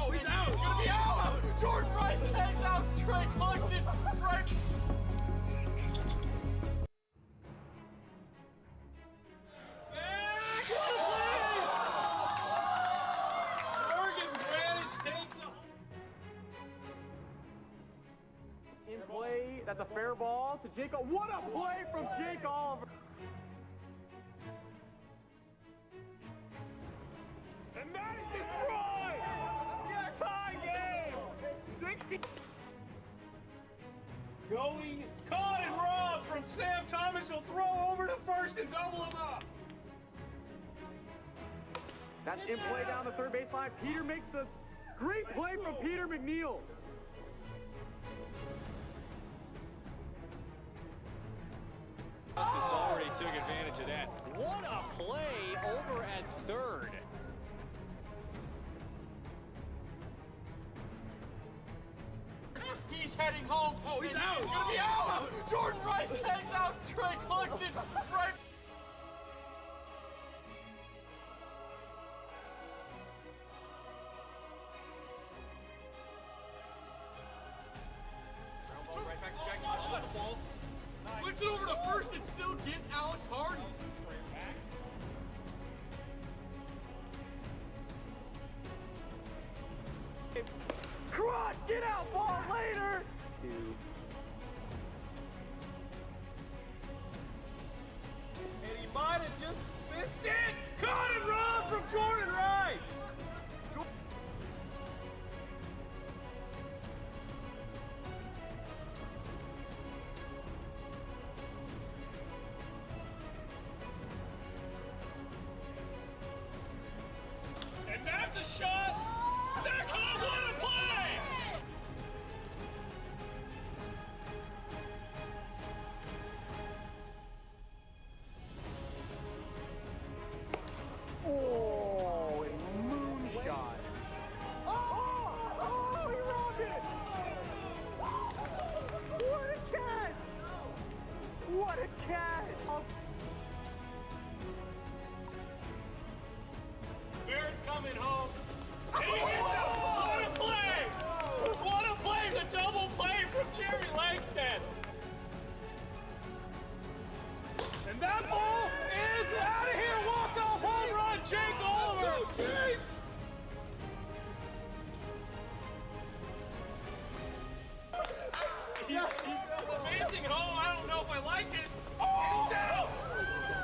Oh, he's out. He's gonna be out. Jordan Rice takes out Trey Cluxton. Right. In play, that's a fair ball to Jake. What a play from Jake Oliver. And that is destroyed! Tie game! 60. Going, caught and robbed from Sam Thomas. He'll throw over to first and double him up. That's in play down the third baseline. Peter makes the great play from Peter McNeil. Justice already took advantage of that. What a play over at third. He's heading home. Oh, he's out. He's gonna be out. Jordan Rice takes out Trey Cluxton. Right. Right back to Jackie. Ball with the ball. Flips it over to first and still get Alex Hardy. Crotch, get out, ball later! And he might have just missed it. Caught and robbed from Jordan Rice. And that's a shot. Zach Hall, what a play! Oh, and moonshot. Oh, he robbed it! What a catch! What a catch! Bears coming home. And he hits it. What a play! What a play! The double play from Jerry Langston. And that ball is out of here. Walk-off home run, Jake Oliver. He's advancing home. I don't know if I like it. Oh! He's out.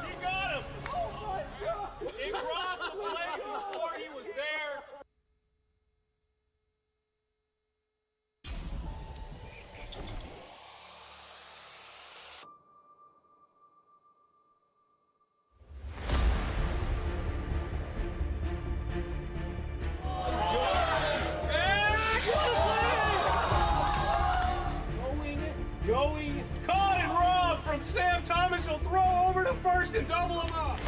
He got him. Oh my God! He crossed the plate before he was there. Going, caught and robbed from Sam Thomas. He'll throw over to first and double him up.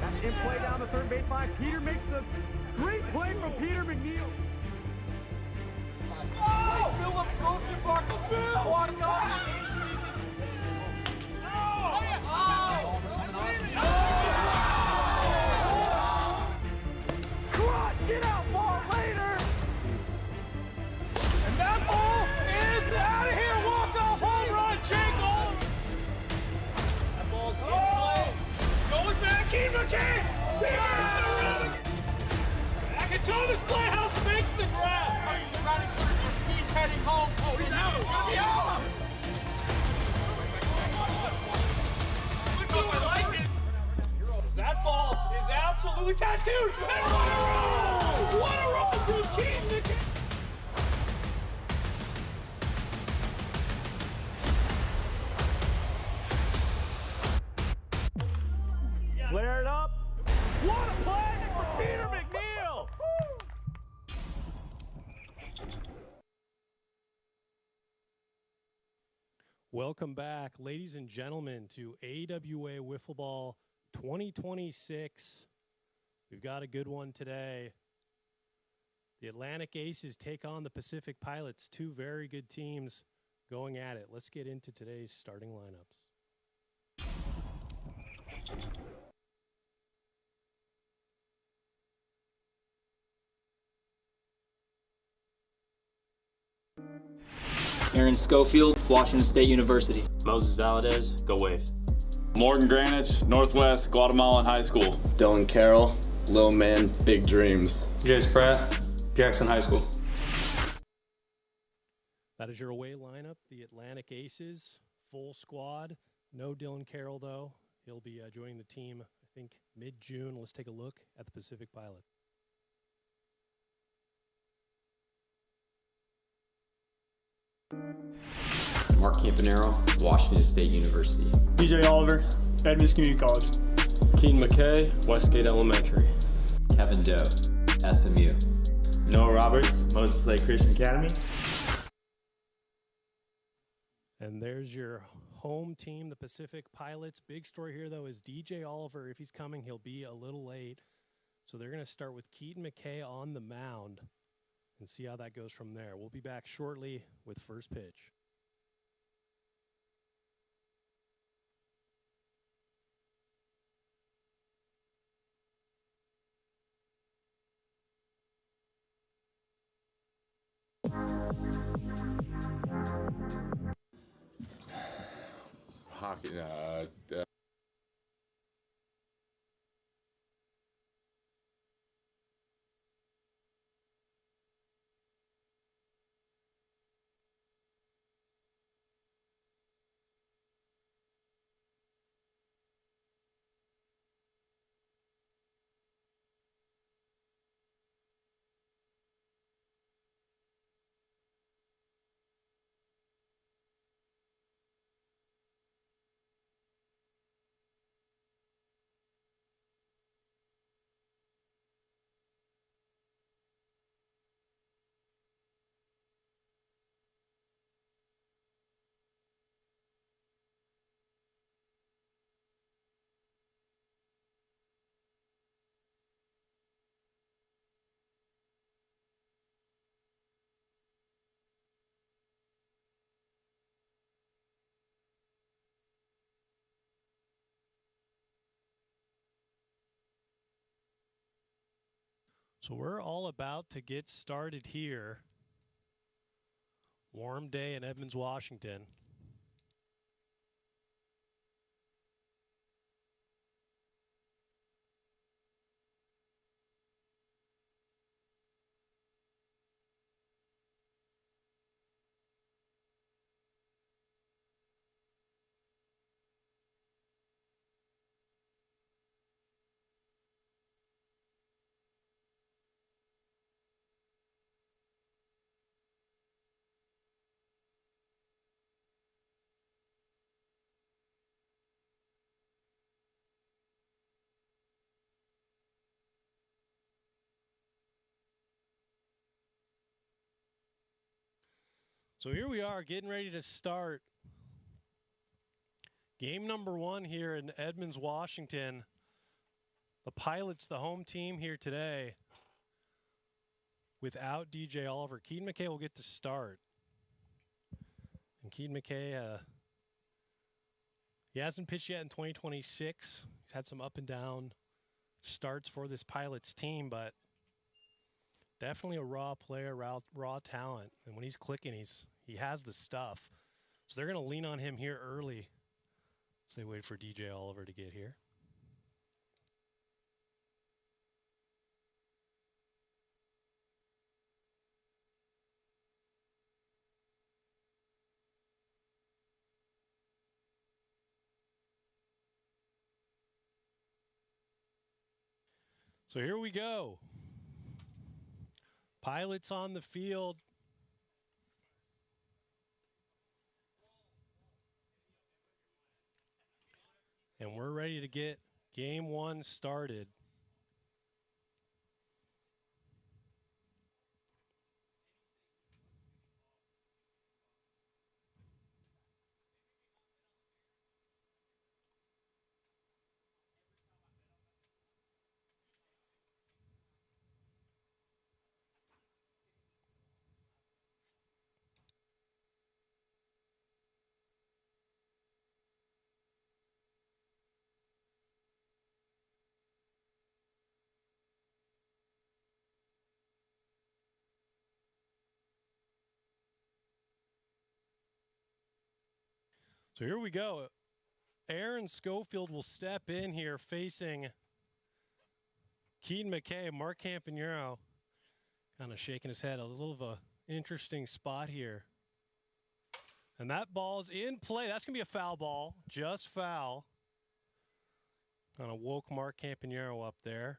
That's in play down the third baseline. Peter makes the great play from Peter McNeil. Oh! Philip Rosenbach. Walked off the 8th season. Oh! Crotch, get out, ball later! And that ball is out of here. Walk-off home run, Jake Oliver. That ball's in play. Going back, Keith McKay. Nakatoma's Playhouse makes the grab. He's heading home. Oh, he's out. He's gonna be out. I like it. That ball is absolutely tattooed. And what a roll! What a roll from Keith McKay. Flare it up. What a play for Peter McNeil! Welcome back, ladies and gentlemen, to AWA Wiffle Ball 2026. We've got a good one today. The Atlantic Aces take on the Pacific Pilots, two very good teams going at it. Let's get into today's starting lineups. Aaron Schofield, Washington State University. Moses Valadez, go Wave. Morgan Granich, Northwest Guatemalan High School. Dylan Carroll, Little Man, Big Dreams. Jace Pratt, Jackson High School. That is your away lineup, the Atlantic Aces, full squad. No Dylan Carroll, though. He'll be joining the team, I think, mid-June. Let's take a look at the Pacific Pilot. Mark Campanero, Washington State University. DJ Oliver, Edmonds Community College. Keaton McKay, Westgate Elementary. Kevin Doe, SMU. Noah Roberts, Moses Lake Christian Academy. And there's your home team, the Pacific Pilots. Big story here, though, is DJ Oliver. If he's coming, he'll be a little late. So they're going to start with Keaton McKay on the mound and see how that goes from there. We'll be back shortly with first pitch. Hockey, So we're all about to get started here. Warm day in Edmonds, Washington. So here we are getting ready to start game number 1 here in Edmonds, Washington. The Pilots, the home team here today without DJ Oliver. Keaton McKay will get to start. And Keaton McKay, he hasn't pitched yet in 2026. He's had some up and down starts for this Pilots team, but definitely a raw player, raw talent. And when he's clicking, he has the stuff. So they're going to lean on him here early as they wait for DJ Oliver to get here. So here we go. Pilots on the field. And we're ready to get game 1 started. So here we go. Aaron Schofield will step in here facing Keaton McKay. Mark Campanero kind of shaking his head. A little of a interesting spot here. And that ball's in play. That's going to be a foul ball. Just foul. Kind of woke Mark Campanero up there.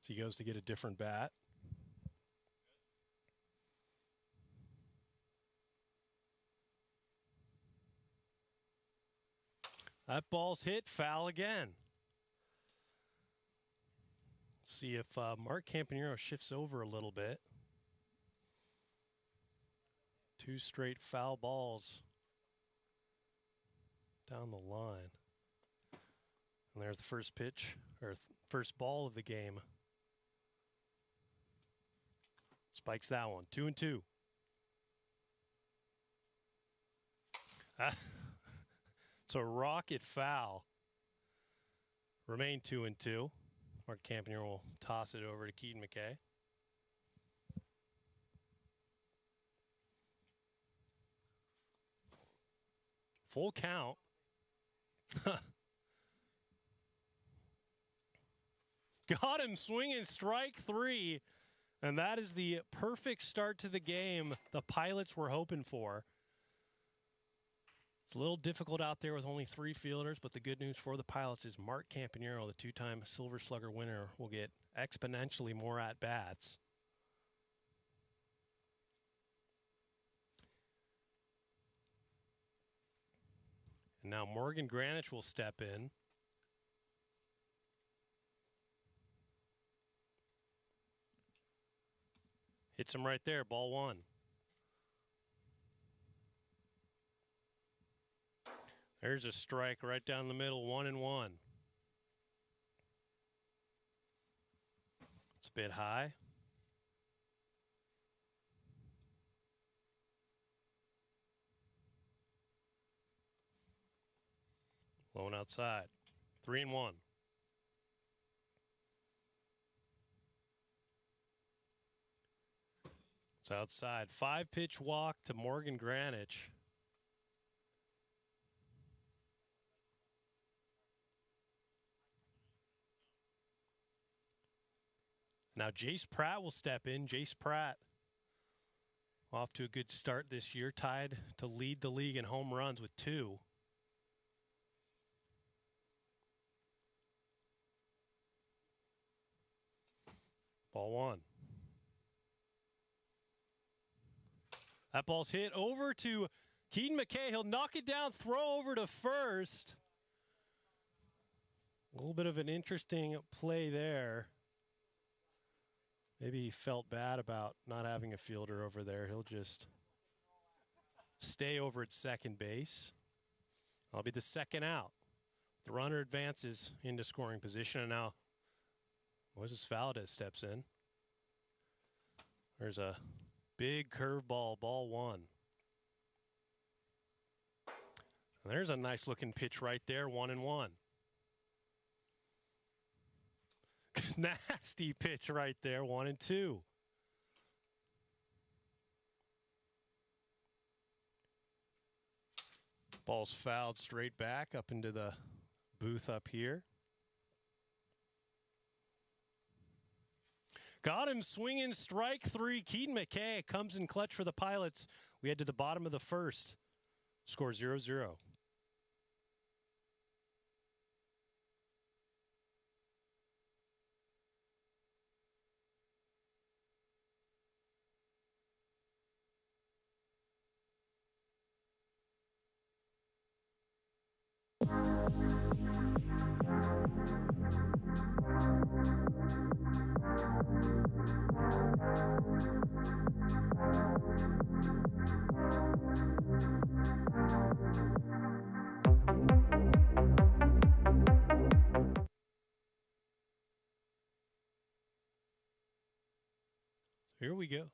So he goes to get a different bat. That ball's hit, foul again. See if Mark Campanero shifts over a little bit. 2 straight foul balls down the line. And there's the first pitch, or first ball of the game. Spikes that one, 2-2. It's a rocket foul. Remain 2-2. Mark Campanero will toss it over to Keaton McKay. Full count. Got him swinging strike 3. And that is the perfect start to the game the Pilots were hoping for. It's a little difficult out there with only 3 fielders, but the good news for the Pilots is Mark Campanero, the 2-time Silver Slugger winner, will get exponentially more at-bats. And now Morgan Granich will step in. Hits him right there, ball 1. There's a strike right down the middle, 1-1. It's a bit high. Blown outside, 3-1. It's outside. 5-pitch walk to Morgan Granich. Now Jace Pratt will step in. Jace Pratt off to a good start this year, tied to lead the league in home runs with 2. Ball 1. That ball's hit over to Keaton McKay. He'll knock it down, throw over to first. A little bit of an interesting play there. Maybe he felt bad about not having a fielder over there. He'll just stay over at second base. I'll be the second out. The runner advances into scoring position, and now Moises Valdez steps in. There's a big curveball, ball 1. And there's a nice looking pitch right there, 1-1. Nasty pitch right there, 1-2. Ball's fouled straight back up into the booth up here. Got him swinging strike 3. Keaton McKay comes in clutch for the Pilots. We head to the bottom of the first. Score 0-0. Here we go.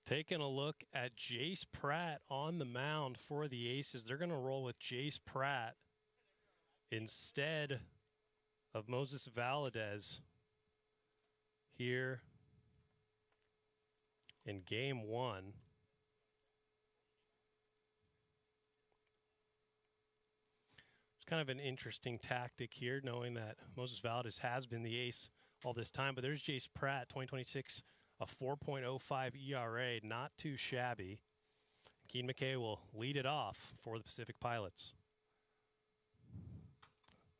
Taking a look at Jace Pratt on the mound for the Aces. They're going to roll with Jace Pratt instead of Moises Valdez here in game one. It's kind of an interesting tactic here, knowing that Moses Valdez has been the ace all this time. But there's Jace Pratt, 2026, a 4.05 ERA, not too shabby. Keane McKay will lead it off for the Pacific Pilots.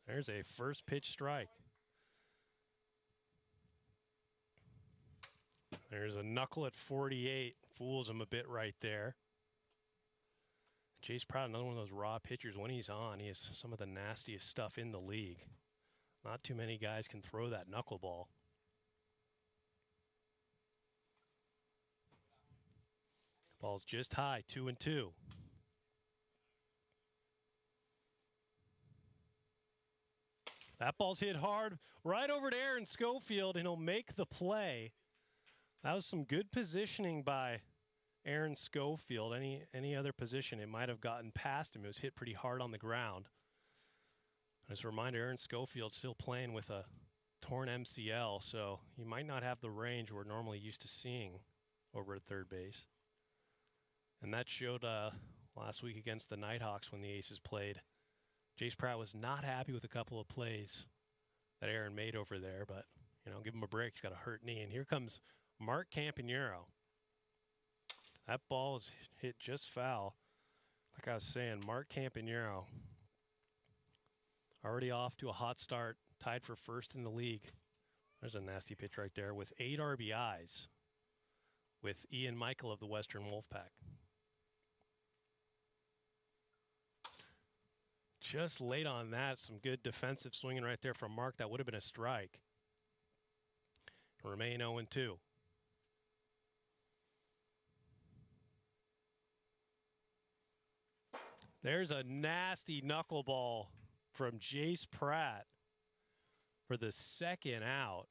There's a first pitch strike. There's a knuckle at 48. Fools him a bit right there. Jace Pratt, another one of those raw pitchers. When he's on, he has some of the nastiest stuff in the league. Not too many guys can throw that knuckleball. Ball's just high, 2-2. That ball's hit hard right over to Aaron Schofield, and he'll make the play. That was some good positioning by Aaron Schofield. Any other position, it might have gotten past him. It was hit pretty hard on the ground. As a reminder, Aaron Schofield still playing with a torn MCL, so he might not have the range we're normally used to seeing over at third base. And that showed last week against the Nighthawks when the Aces played. Jace Pratt was not happy with a couple of plays that Aaron made over there, but, you know, give him a break. He's got a hurt knee. And here comes Mark Campanero. That ball is hit just foul. Like I was saying, Mark Campanero already off to a hot start, tied for first in the league. There's a nasty pitch right there with 8 RBIs with Ian Michael of the Western Wolfpack. Just late on that, some good defensive swinging right there from Mark. That would have been a strike. Remain 0-2. There's a nasty knuckleball from Jace Pratt for the second out.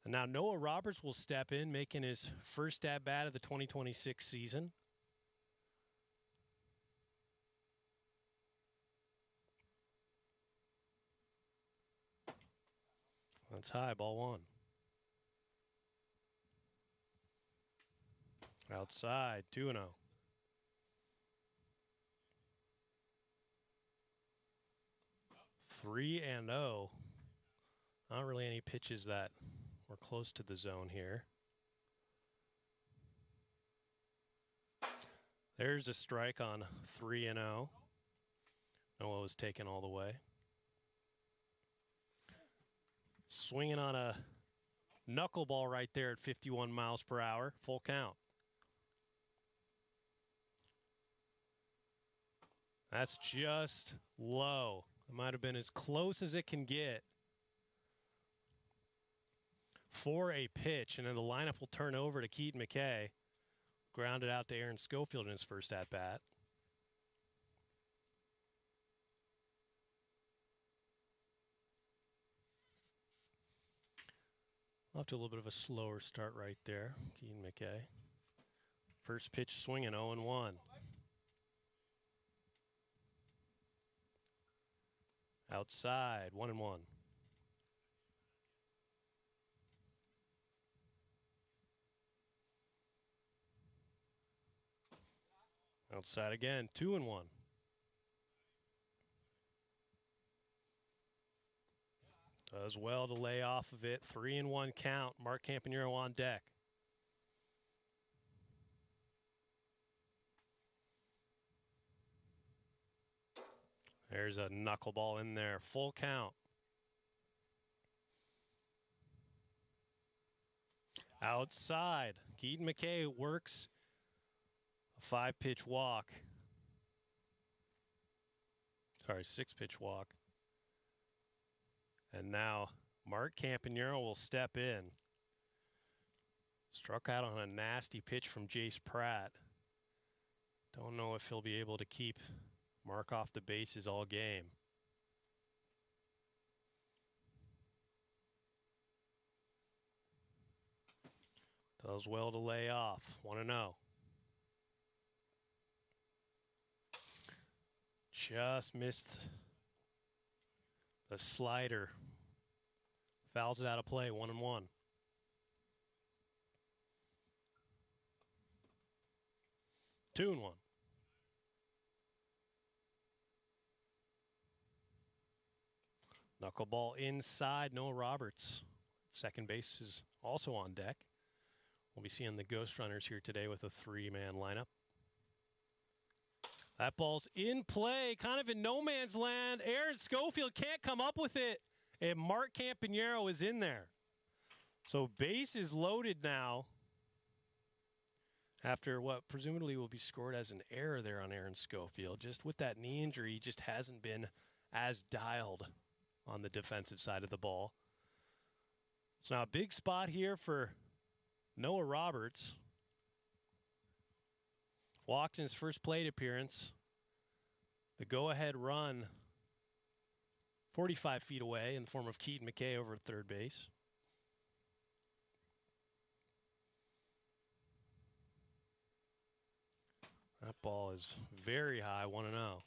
And now Noah Roberts will step in, making his first at-bat of the 2026 season. That's high, ball one. Outside, 2-0. Three and 0. Not really any pitches that were close to the zone here. There's a strike on 3-0. Noah was taken all the way. Swinging on a knuckleball right there at 51 miles per hour. Full count. That's just low. It might have been as close as it can get for a pitch. And then the lineup will turn over to Keaton McKay. Grounded out to Aaron Schofield in his first at-bat. Off to a little bit of a slower start right there, Keaton McKay. First pitch swinging, 0-1. Outside, 1-1. Outside again, 2-1. Does well to lay off of it. 3-1 count. Mark Campanero on deck. There's a knuckleball in there. Full count. Outside. Keaton McKay works a 5-pitch walk. Sorry, 6-pitch walk. And now Mark Campanero will step in. Struck out on a nasty pitch from Jace Pratt. Don't know if he'll be able to keep Mark off the bases all game. Does well to lay off. 1-0. Just missed the slider. Fouls it out of play, 1-1. 2-1. Knuckleball inside, Noah Roberts. Second base is also on deck. We'll be seeing the Ghost Runners here today with a 3-man lineup. That ball's in play, kind of in no man's land. Aaron Schofield can't come up with it, and Mark Campanero is in there. So base is loaded now after what presumably will be scored as an error there on Aaron Schofield. Just with that knee injury, he just hasn't been as dialed on the defensive side of the ball. So now a big spot here for Noah Roberts. Walked in his first plate appearance. The go-ahead run 45 feet away in the form of Keaton McKay over at third base. That ball is very high, 1-0.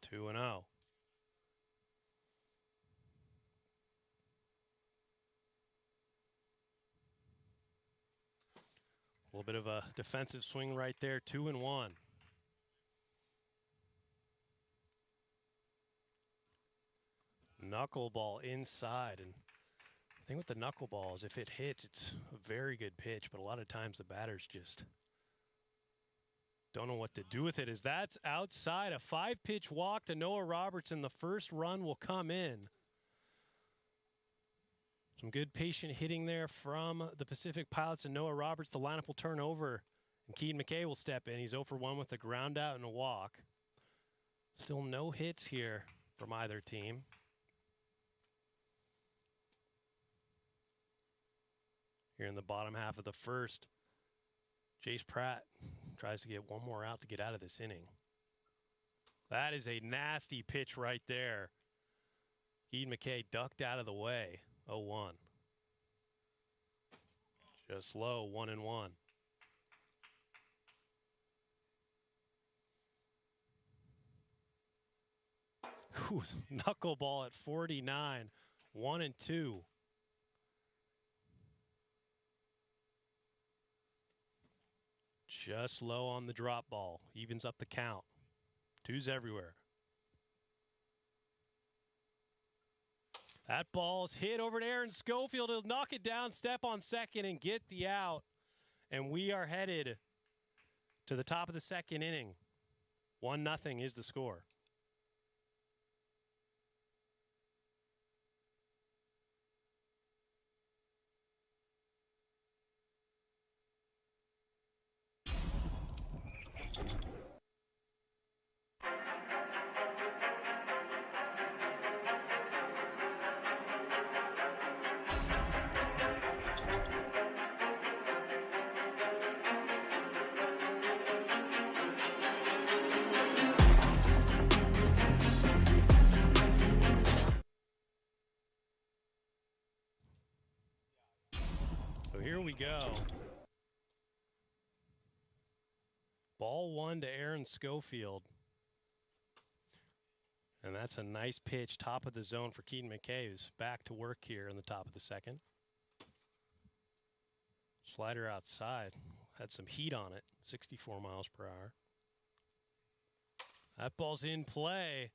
Two and 0. A little bit of a defensive swing right there, 2-1. Knuckleball inside, and the thing with the knuckleball is if it hits, it's a very good pitch, but a lot of times the batters just don't know what to do with it. As that's outside, a 5-pitch walk to Noah Roberts, and the first run will come in. Some good patient hitting there from the Pacific Pilots and Noah Roberts. The lineup will turn over, and Keaton McKay will step in. He's 0 for 1 with a ground out and a walk. Still no hits here from either team. Here in the bottom half of the first, Jace Pratt tries to get one more out to get out of this inning. That is a nasty pitch right there. Keaton McKay ducked out of the way. 0-1. Just low, 1-1. Knuckleball at 49, 1-2. Just low on the drop ball. Evens up the count. Twos everywhere. That ball's hit over to Aaron Schofield. He'll knock it down, step on second, and get the out. And we are headed to the top of the second inning. 1-0 is the score. Here we go. Ball 1 to Aaron Schofield. And that's a nice pitch, top of the zone for Keaton McKay, who's back to work here in the top of the second. Slider outside. Had some heat on it, 64 miles per hour. That ball's in play.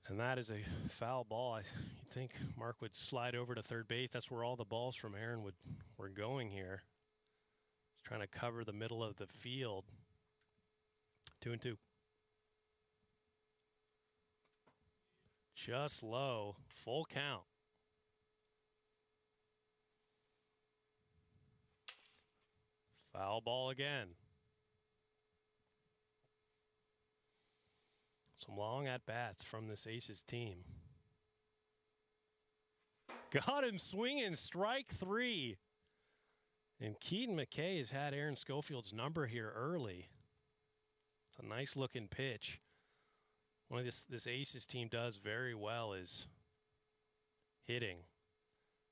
And that is a foul ball. You'd think Mark would slide over to third base. That's where all the balls from Aaron were going here. He's trying to cover the middle of the field. 2-2. Just low. Full count. Foul ball again. Some long at-bats from this Aces team. Got him swinging, strike 3. And Keaton McKay has had Aaron Schofield's number here early. It's a nice-looking pitch. One of this Aces team does very well is hitting.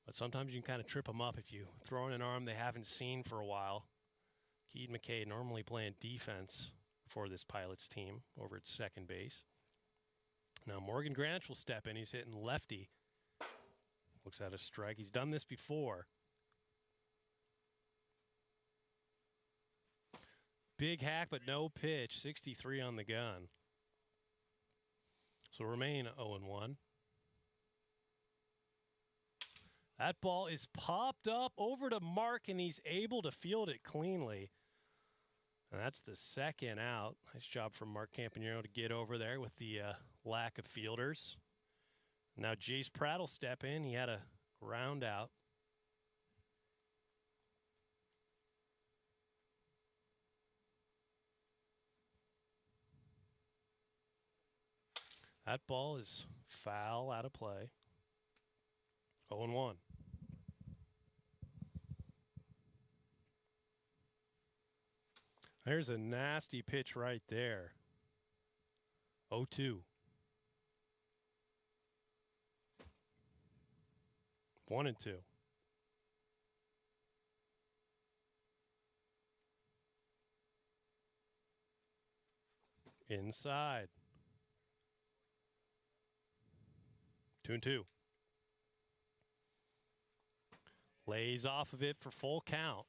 But sometimes you can kind of trip them up if you throw in an arm they haven't seen for a while. Keaton McKay normally playing defense for this Pilots team over at second base. Now Morgan Granich will step in. He's hitting lefty. Looks at a strike. He's done this before. Big hack, but no pitch. 63 on the gun. So remain 0-1. That ball is popped up over to Mark, and he's able to field it cleanly. And that's the second out. Nice job from Mark Campanero to get over there with the lack of fielders. Now Jace Pratt will step in. He had a ground out. That ball is foul, out of play. 0-1. There's a nasty pitch right there. 0-2. 1-2. Inside. 2-2. Lays off of it for full count.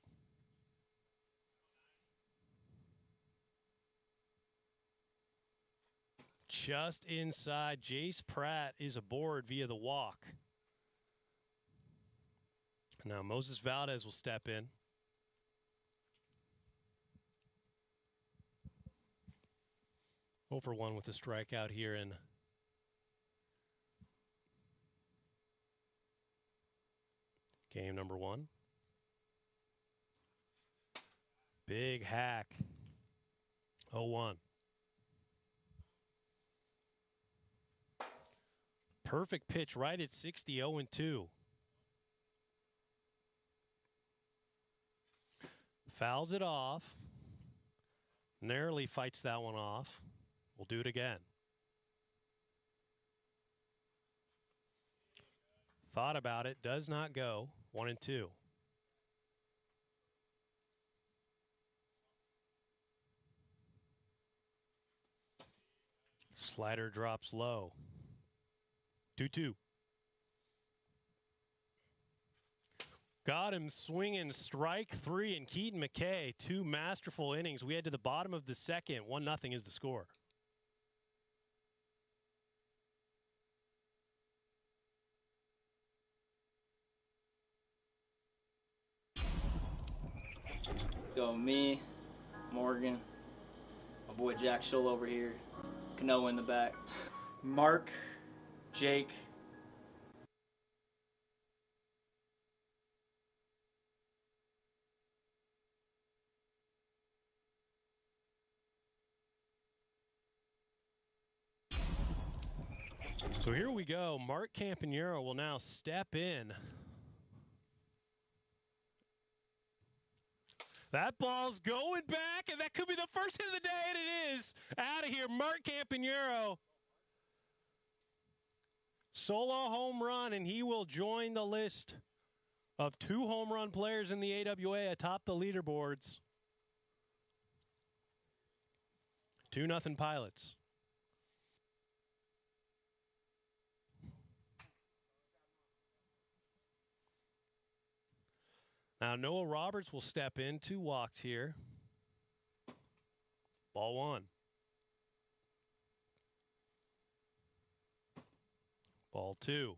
Just inside. Jace Pratt is aboard via the walk. Now Moses Valdez will step in. Over 1 with a strikeout here in game number 1. Big hack. 0-1. Perfect pitch right at 60, 0-2. Fouls it off. Narrowly fights that one off. We'll do it again. Thought about it. Does not go. 1-2. Slider drops low. 2-2. Got him swinging strike 3, and Keaton McKay, 2 masterful innings. We head to the bottom of the second. 1-0 is the score. So me, Morgan, my boy Jack Schull over here, Cano in the back. Mark, Jake. So here we go. Mark Campanero will now step in. That ball's going back, and that could be the first hit of the day, and it is. Out of here, Mark Campanero. Solo home run, and he will join the list of 2 home run players in the AWA atop the leaderboards. 2-0 Pilots. Now Noah Roberts will step in. 2 walks here. Ball 1. Ball 2.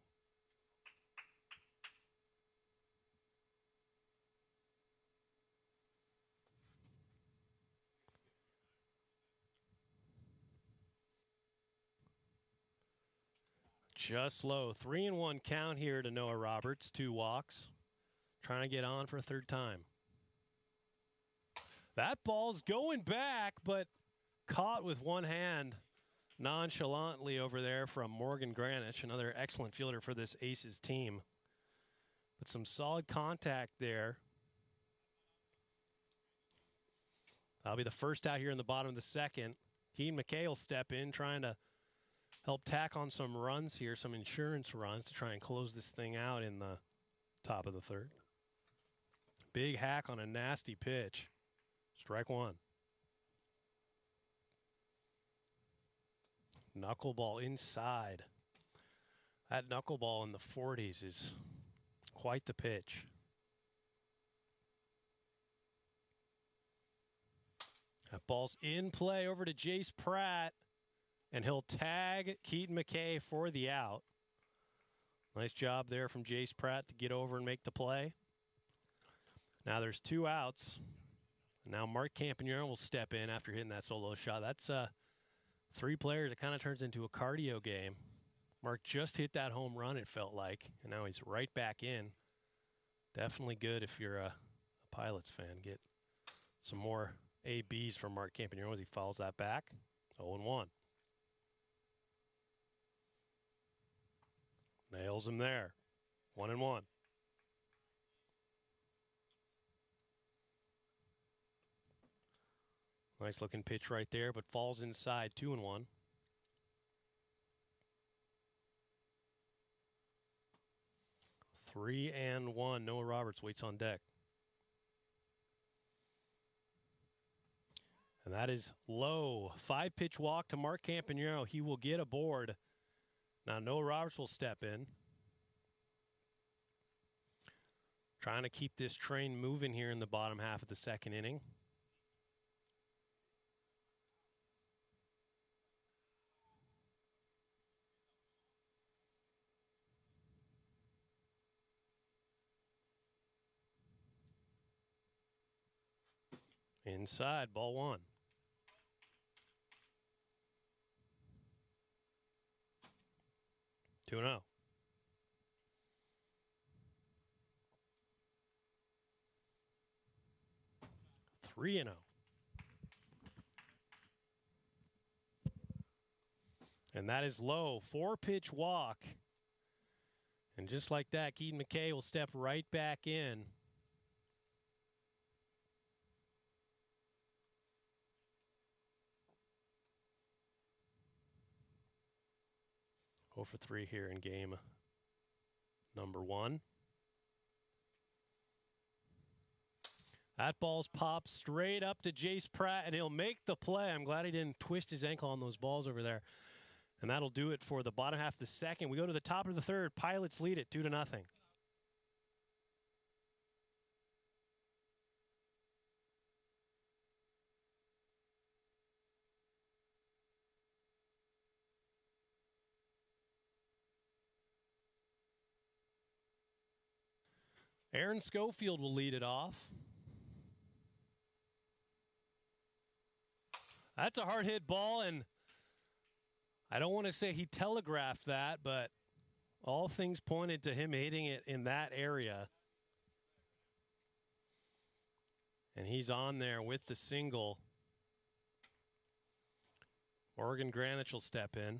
Just low. 3-1 count here to Noah Roberts. 2 walks. Trying to get on for a 3rd time. That ball's going back, but caught with one hand nonchalantly over there from Morgan Granich, another excellent fielder for this Aces team. But some solid contact there. That'll be the first out here in the bottom of the second. Keaton McKay will step in, trying to help tack on some runs here, some insurance runs to try and close this thing out in the top of the 3rd. Big hack on a nasty pitch. Strike 1. Knuckleball inside. That knuckleball in the 40s is quite the pitch. That ball's in play over to Jace Pratt, and he'll tag Keaton McKay for the out. Nice job there from Jace Pratt to get over and make the play. Now there's 2 outs. Now Mark Campagnaro will step in after hitting that solo shot. That's 3 players. It kind of turns into a cardio game. Mark just hit that home run, it felt like, and now he's right back in. Definitely good if you're a Pilots fan. Get some more ABs from Mark Campagnaro as he fouls that back. 0-1. Nails him there. 1-1. Nice looking pitch right there, but falls inside. 2-1. Three and one. Noah Roberts waits on deck. And that is low. 5-pitch walk to Mark Campagnaro. He will get aboard. Now Noah Roberts will step in. Trying to keep this train moving here in the bottom half of the second inning. Inside, ball 1. 2-0. Three and 0. And that is low. 4-pitch walk. And just like that, Keaton McKay will step right back in. For 3 here in game number 1. That ball's popped straight up to Jace Pratt, and he'll make the play. I'm glad he didn't twist his ankle on those balls over there. And that'll do it for the bottom half of the second. We go to the top of the third. Pilots lead it 2-0. Aaron Schofield will lead it off. That's a hard hit ball, and I don't want to say he telegraphed that, but all things pointed to him hitting it in that area. And he's on there with the single. Morgan Granich will step in.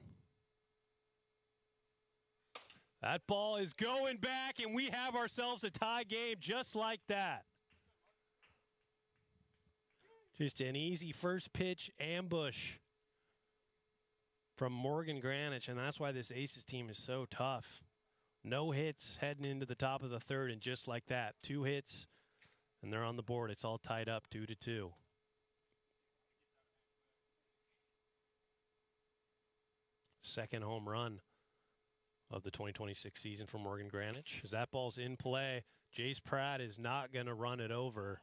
That ball is going back, and we have ourselves a tie game just like that. Just an easy first pitch ambush from Morgan Granich, and that's why this Aces team is so tough. No hits heading into the top of the third, and just like that, 2 hits, and they're on the board. It's all tied up 2-2. Second home run of the 2026 season for Morgan Granich. As that ball's in play, Jace Pratt is not going to run it over.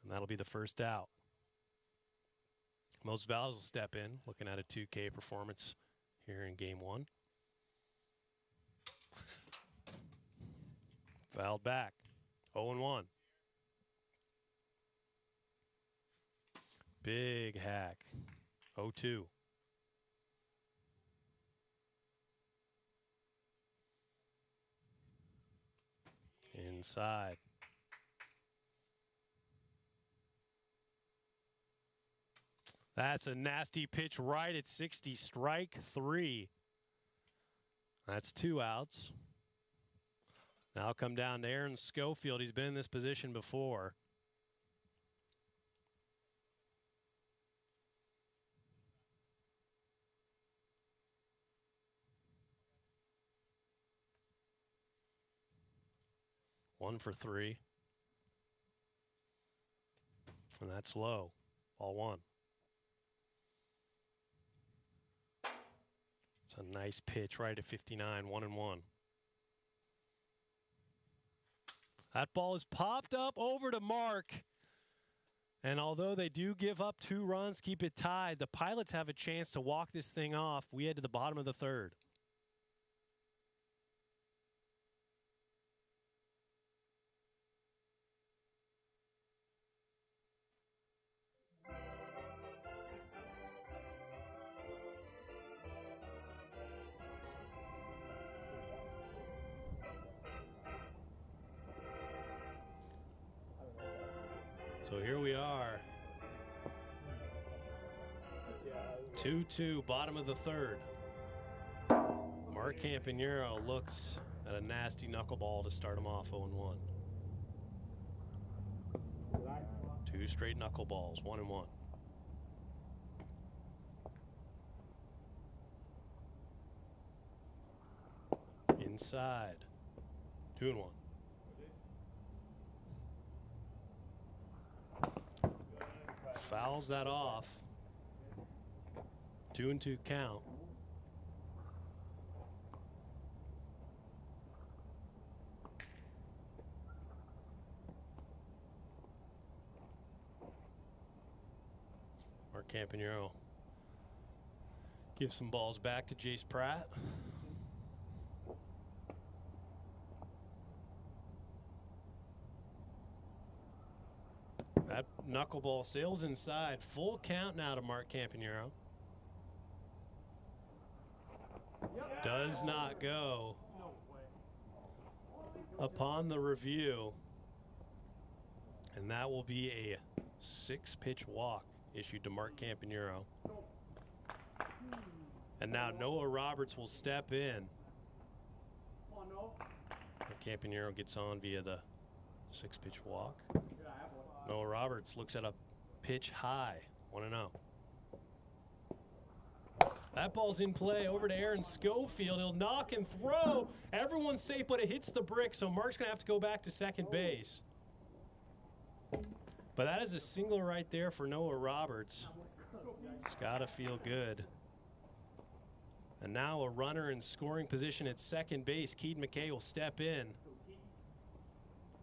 And that'll be the first out. Most Valves will step in, looking at a 2K performance here in game 1. Fouled back. 0-1. Big hack. 0-2. Inside. That's a nasty pitch right at 60. Strike 3. That's 2 outs. Now come down to Aaron Schofield. He's been in this position before. One for 3. And that's low. Ball 1. It's a nice pitch right at 59. 1-1. That ball is popped up over to Mark. And although they do give up 2 runs, keep it tied, the Pilots have a chance to walk this thing off. We head to the bottom of the 3rd. So here we are. 2-2, bottom of the 3rd. Mark Campanero looks at a nasty knuckleball to start him off 0-1. 2 straight knuckleballs, 1-1. Inside, 2-1. Fouls that off. 2-2 count. Mark Campanero gives some balls back to Jace Pratt. That knuckleball sails inside. Full count now to Mark Campanero. Does not go. Upon the review. And that will be a 6-pitch walk issued to Mark Campanero. And now Noah Roberts will step in. Mark Campanero gets on via the 6-pitch walk. Noah Roberts looks at a pitch high, 1-0. That ball's in play over to Aaron Schofield. He'll knock and throw. Everyone's safe, but it hits the brick, so Mark's going to have to go back to second base. But that is a single right there for Noah Roberts. It's got to feel good. And now a runner in scoring position at second base. Keaton McKay will step in.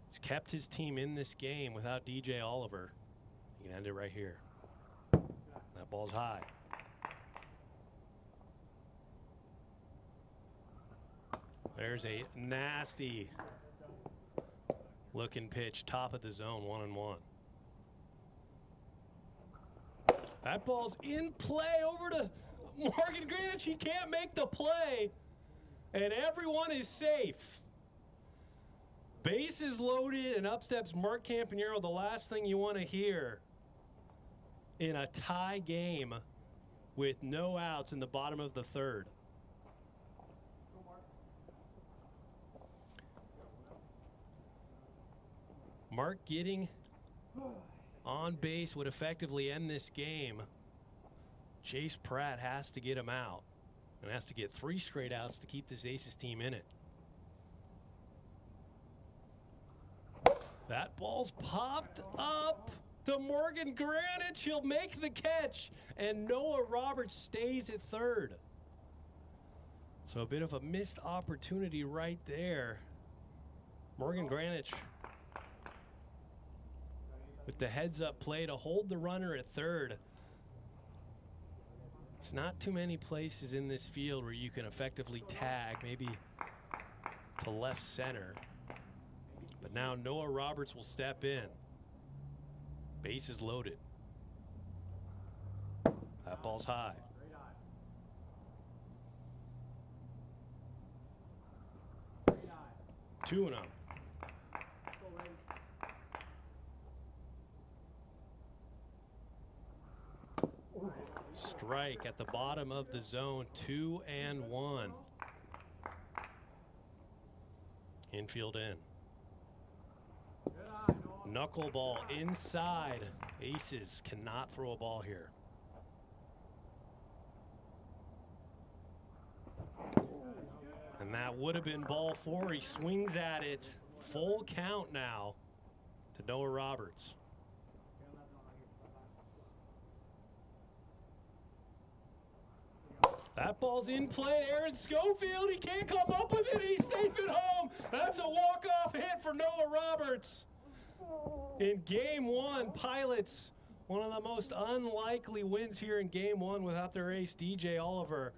He's kept his team in this game without DJ Oliver. You can end it right here. That ball's high. There's a nasty looking pitch, top of the zone, 1-1. That ball's in play over to Morgan Greenwich. He can't make the play, and everyone is safe. Bases loaded, and up steps Mark Campanero. The last thing you want to hear in a tie game with no outs in the bottom of the 3rd. Mark getting on base would effectively end this game. Jace Pratt has to get him out and has to get 3 straight outs to keep this Aces team in it. That ball's popped up to Morgan Greenwich. He'll make the catch, and Noah Roberts stays at 3rd. So a bit of a missed opportunity right there. Morgan Greenwich with the heads-up play to hold the runner at 3rd. There's not too many places in this field where you can effectively tag, maybe to left center. But now Noah Roberts will step in. Bases loaded. That ball's high. Two and 0. Strike at the bottom of the zone, 2-1. Infield in. Knuckleball inside. Aces cannot throw a ball here. And that would have been ball 4. He swings at it. Full count now to Noah Roberts. That ball's in play. Aaron Schofield, he can't come up with it. He's safe at home. That's a walk-off hit for Noah Roberts. In game 1, Pilots One of the most unlikely wins here in Game 1 without their ace, DJ Oliver.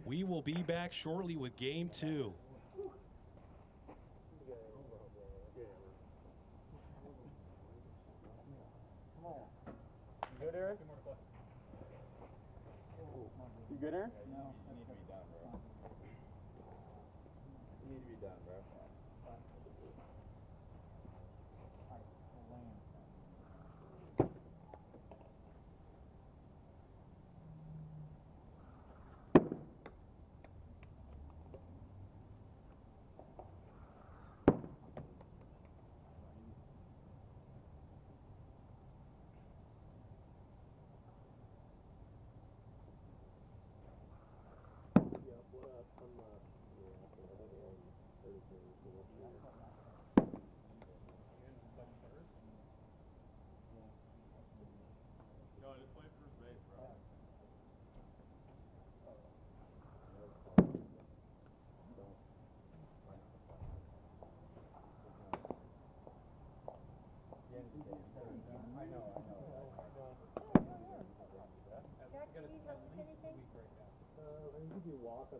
We will be back shortly with Game 2. Good, Aaron? You good, Aaron? You need to be done, bro. You need to be done, bro.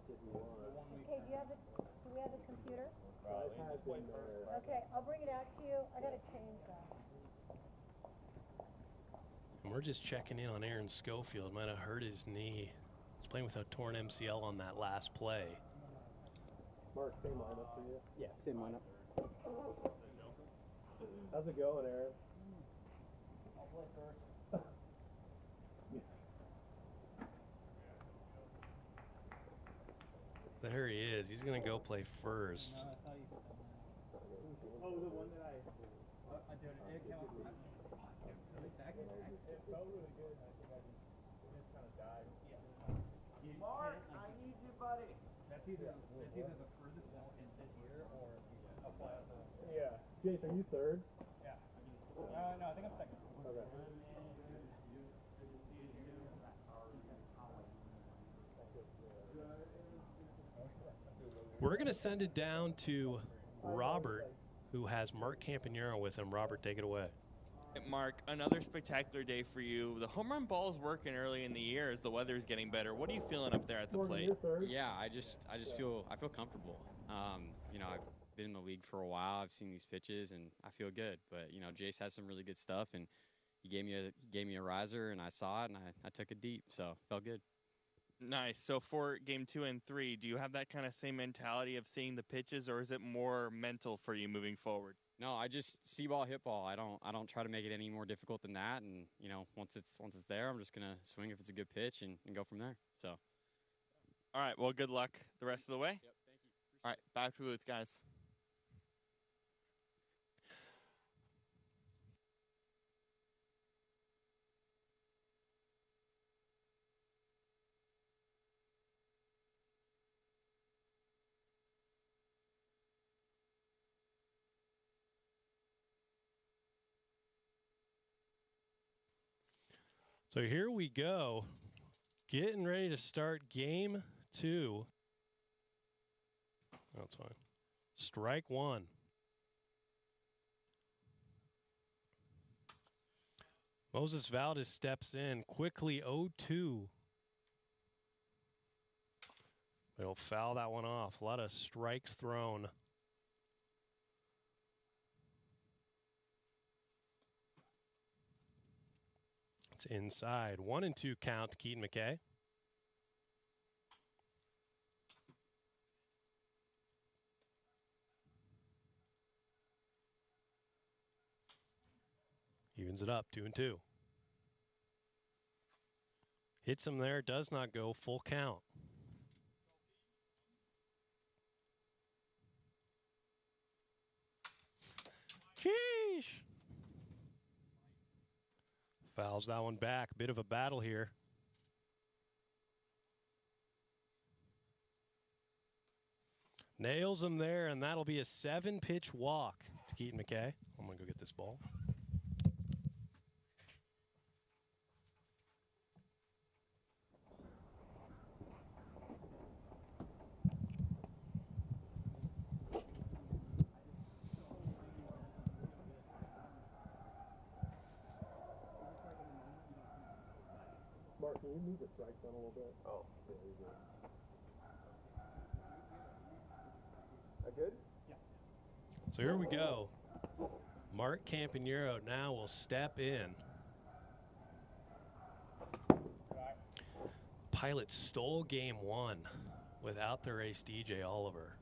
Okay, do we have the computer? Okay, I'll bring it out to you. I gotta change that. And we're just checking in on Aaron Schofield. Might have hurt his knee. He's playing with a torn MCL on that last play. Mark, same lineup for you? Yeah, same lineup. How's it going, Aaron? I'll play first. There he is. He's going to go play first. No, I thought you put that one. Oh, the one that I did it. It felt really good. I think I just kind of died. Yeah. Mark, I need you, buddy. That's either the furthest ball in this year or a fly out the. Yeah. Jace, are you third? Yeah. No, I think I'm second. Okay. We're going to send it down to Robert, who has Mark Campanero with him. Robert, take it away. Mark, another spectacular day for you. The home run ball is working early in the year as the weather is getting better. What are you feeling up there at the plate? Yeah, I feel comfortable. You know, I've been in the league for a while. I've seen these pitches and I feel good. But you know, Jace has some really good stuff, and he gave me a riser, and I saw it, and I took it deep, so felt good. Nice. So for Game 2 and 3, do you have that kind of same mentality of seeing the pitches, or is it more mental for you moving forward? No, I just see ball, hit ball. I don't try to make it any more difficult than that. And you know, once it's there, I'm just gonna swing if it's a good pitch and go from there. So, all right. Well, good luck the rest of the way. Yep. Thank you. Appreciate all right. Back to the booth, guys. So here we go, getting ready to start Game 2. That's fine. Strike one. Moses Valdez steps in quickly, 0-2. They'll foul that one off. A lot of strikes thrown. It's inside. 1-2 count to Keaton McKay. Evens it up, 2-2. Hits him there, does not go, full count. Sheesh. Fouls that one back. Bit of a battle here. Nails him there, and that'll be a 7-pitch walk to Keaton McKay. I'm going to go get this ball. Can you move the strike zone a little bit? Oh. There you go. That good? Yeah. So here we go. Mark Campanero now will step in. Pilots stole game 1 without their ace DJ Oliver.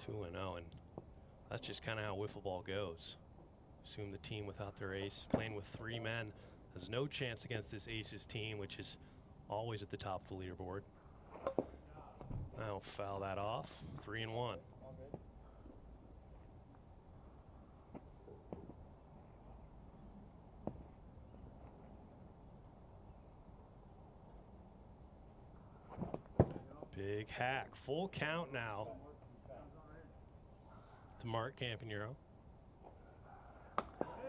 2-0, and that's just kind of how wiffle ball goes. Assume the team without their ace, playing with 3 men, has no chance against this aces team, which is always at the top of the leaderboard. I'll foul that off. 3-1. Big hack. Full count now to Mark Campanero.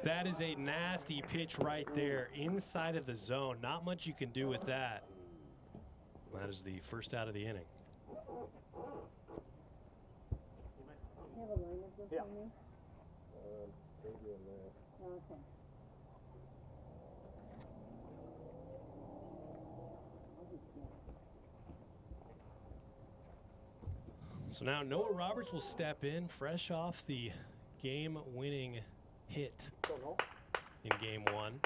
That is a nasty pitch right there inside of the zone. Not much you can do with that. That is the first out of the inning. You have a line of this Yeah. on me? Maybe in there. Oh, okay. So now Noah Roberts will step in, fresh off the game-winning hit in game 1.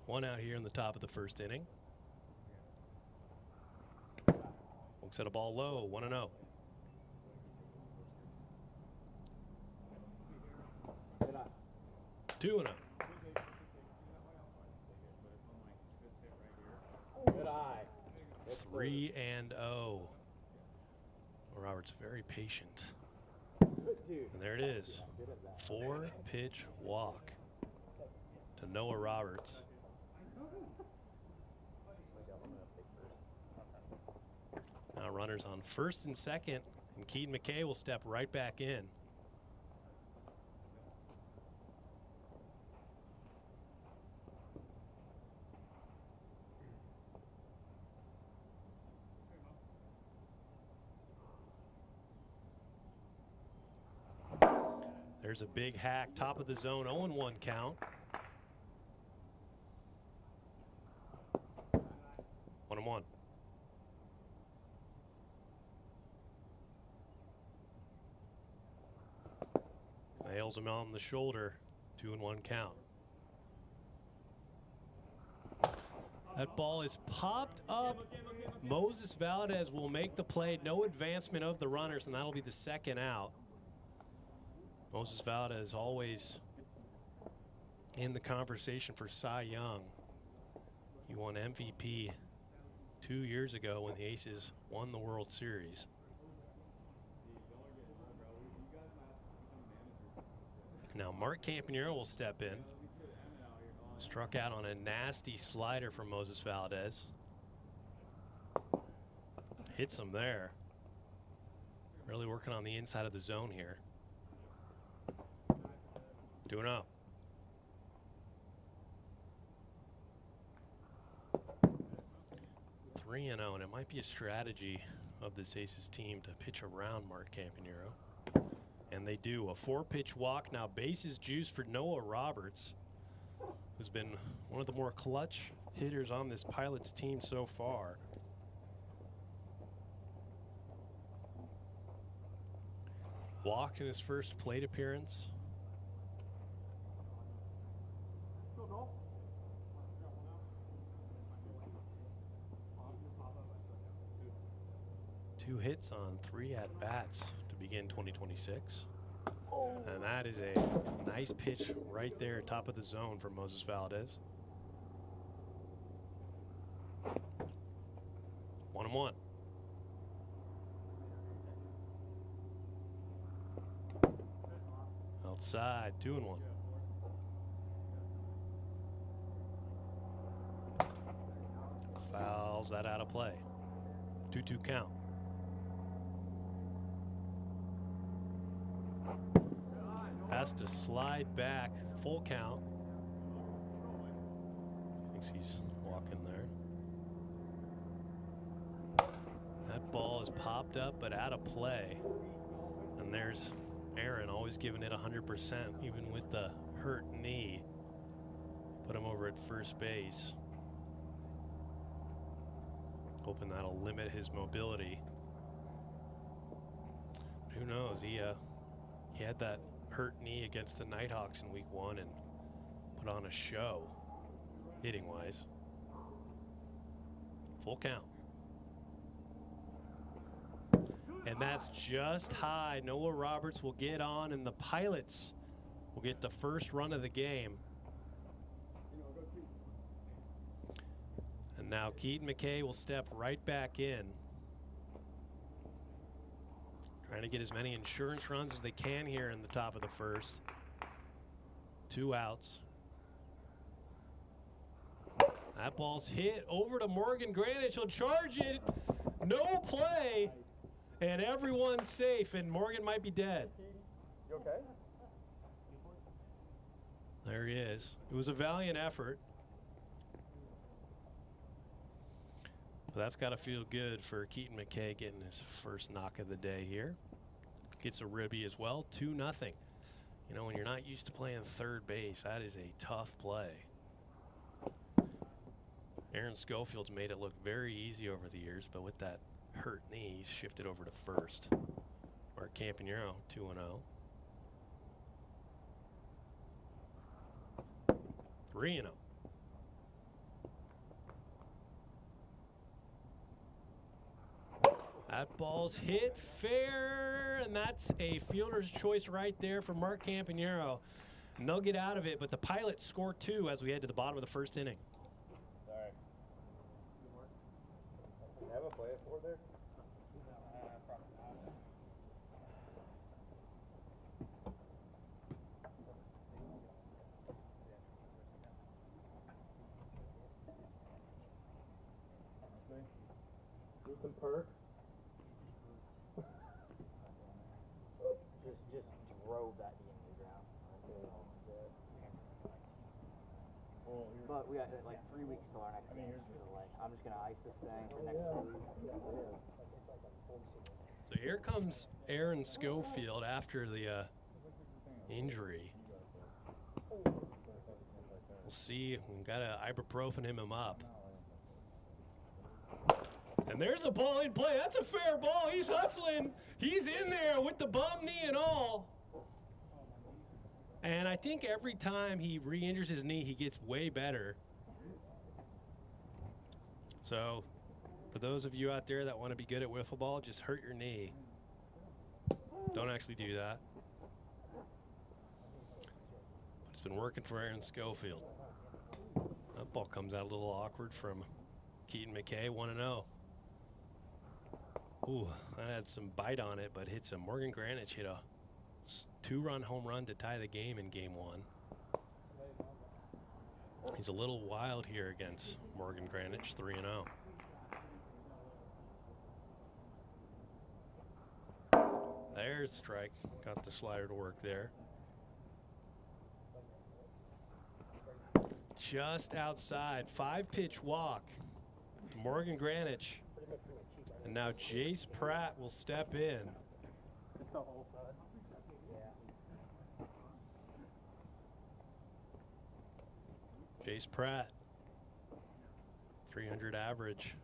One out here in the top of the first inning. Looks at a ball low, 1-0. Two and 0. Good eye. 3-0. Roberts very patient. And there it is. 4-pitch walk to Noah Roberts. Now runners on first and second, and Keaton McKay will step right back in. There's a big hack, top of the zone, 0-1 count. 1-1. Nails him on the shoulder, 2-1 count. That ball is popped up. Moses Valdez will make the play. No advancement of the runners, and that'll be the second out. Moses Valdez always in the conversation for Cy Young. He won MVP 2 years ago when the Aces won the World Series. Now Mark Campanero will step in. Struck out on a nasty slider from Moses Valdez. Hits him there. Really working on the inside of the zone here. 2-0. Three and it might be a strategy of this Aces team to pitch around Mark Campanero. And they do. A 4-pitch walk. Now bases juiced for Noah Roberts, who's been one of the more clutch hitters on this Pilots team so far. Walked in his first plate appearance. Two hits on 3 at-bats to begin 2026. And that is a nice pitch right there, top of the zone for Moses Valdez. 1-1. Outside, 2-1. Fouls that out of play. 2-2 count. Has to slide back, full count. Thinks he's walking there. That ball is popped up but out of play. And there's Aaron always giving it 100%, even with the hurt knee. Put him over at first base. Hoping that'll limit his mobility. But who knows? He had that hurt knee against the Nighthawks in week 1 and put on a show, hitting wise. Full count. And that's just high. Noah Roberts will get on, and the Pilots will get the first run of the game. And now Keaton McKay will step right back in. Trying to get as many insurance runs as they can here in the top of the first. 2 outs. That ball's hit over to Morgan Granich. He'll charge it. No play. And everyone's safe, and Morgan might be dead. You okay? There he is. It was a valiant effort. But that's got to feel good for Keaton McKay getting his first knock of the day here. Gets a ribby as well, 2-0. You know, when you're not used to playing third base, that is a tough play. Aaron Schofield's made it look very easy over the years, but with that hurt knee, he's shifted over to first. Mark Campanero, 2-0. 3-0. That ball's hit fair, and that's a fielder's choice right there for Mark Campanero. And they'll get out of it, but the Pilots score 2 as we head to the bottom of the first inning. Sorry. You have a play at 4 there? Need some perk. Just drove that knee into the ground. But we got like 3 weeks till our next game. So like, I'm just gonna ice this thing for the next 3 weeks. So here comes Aaron Schofield after the injury. We'll see. We've got to ibuprofen him up. And there's a ball in play. That's a fair ball. He's hustling. He's in there with the bum knee and all. And I think every time he re-injures his knee, he gets way better. So for those of you out there that want to be good at wiffle ball, just hurt your knee. Don't actually do that. But it's been working for Aaron Schofield. That ball comes out a little awkward from Keaton McKay, 1-0. Ooh, that had some bite on it, but hits him. Morgan Granich hit a 2-run home run to tie the game in game 1. He's a little wild here against Morgan Granich, 3-0. There's strike. Got the slider to work there. Just outside. 5-pitch walk to Morgan Granich. And now Jace Pratt will step in. It's the whole side. Yeah. Jace Pratt, 300 average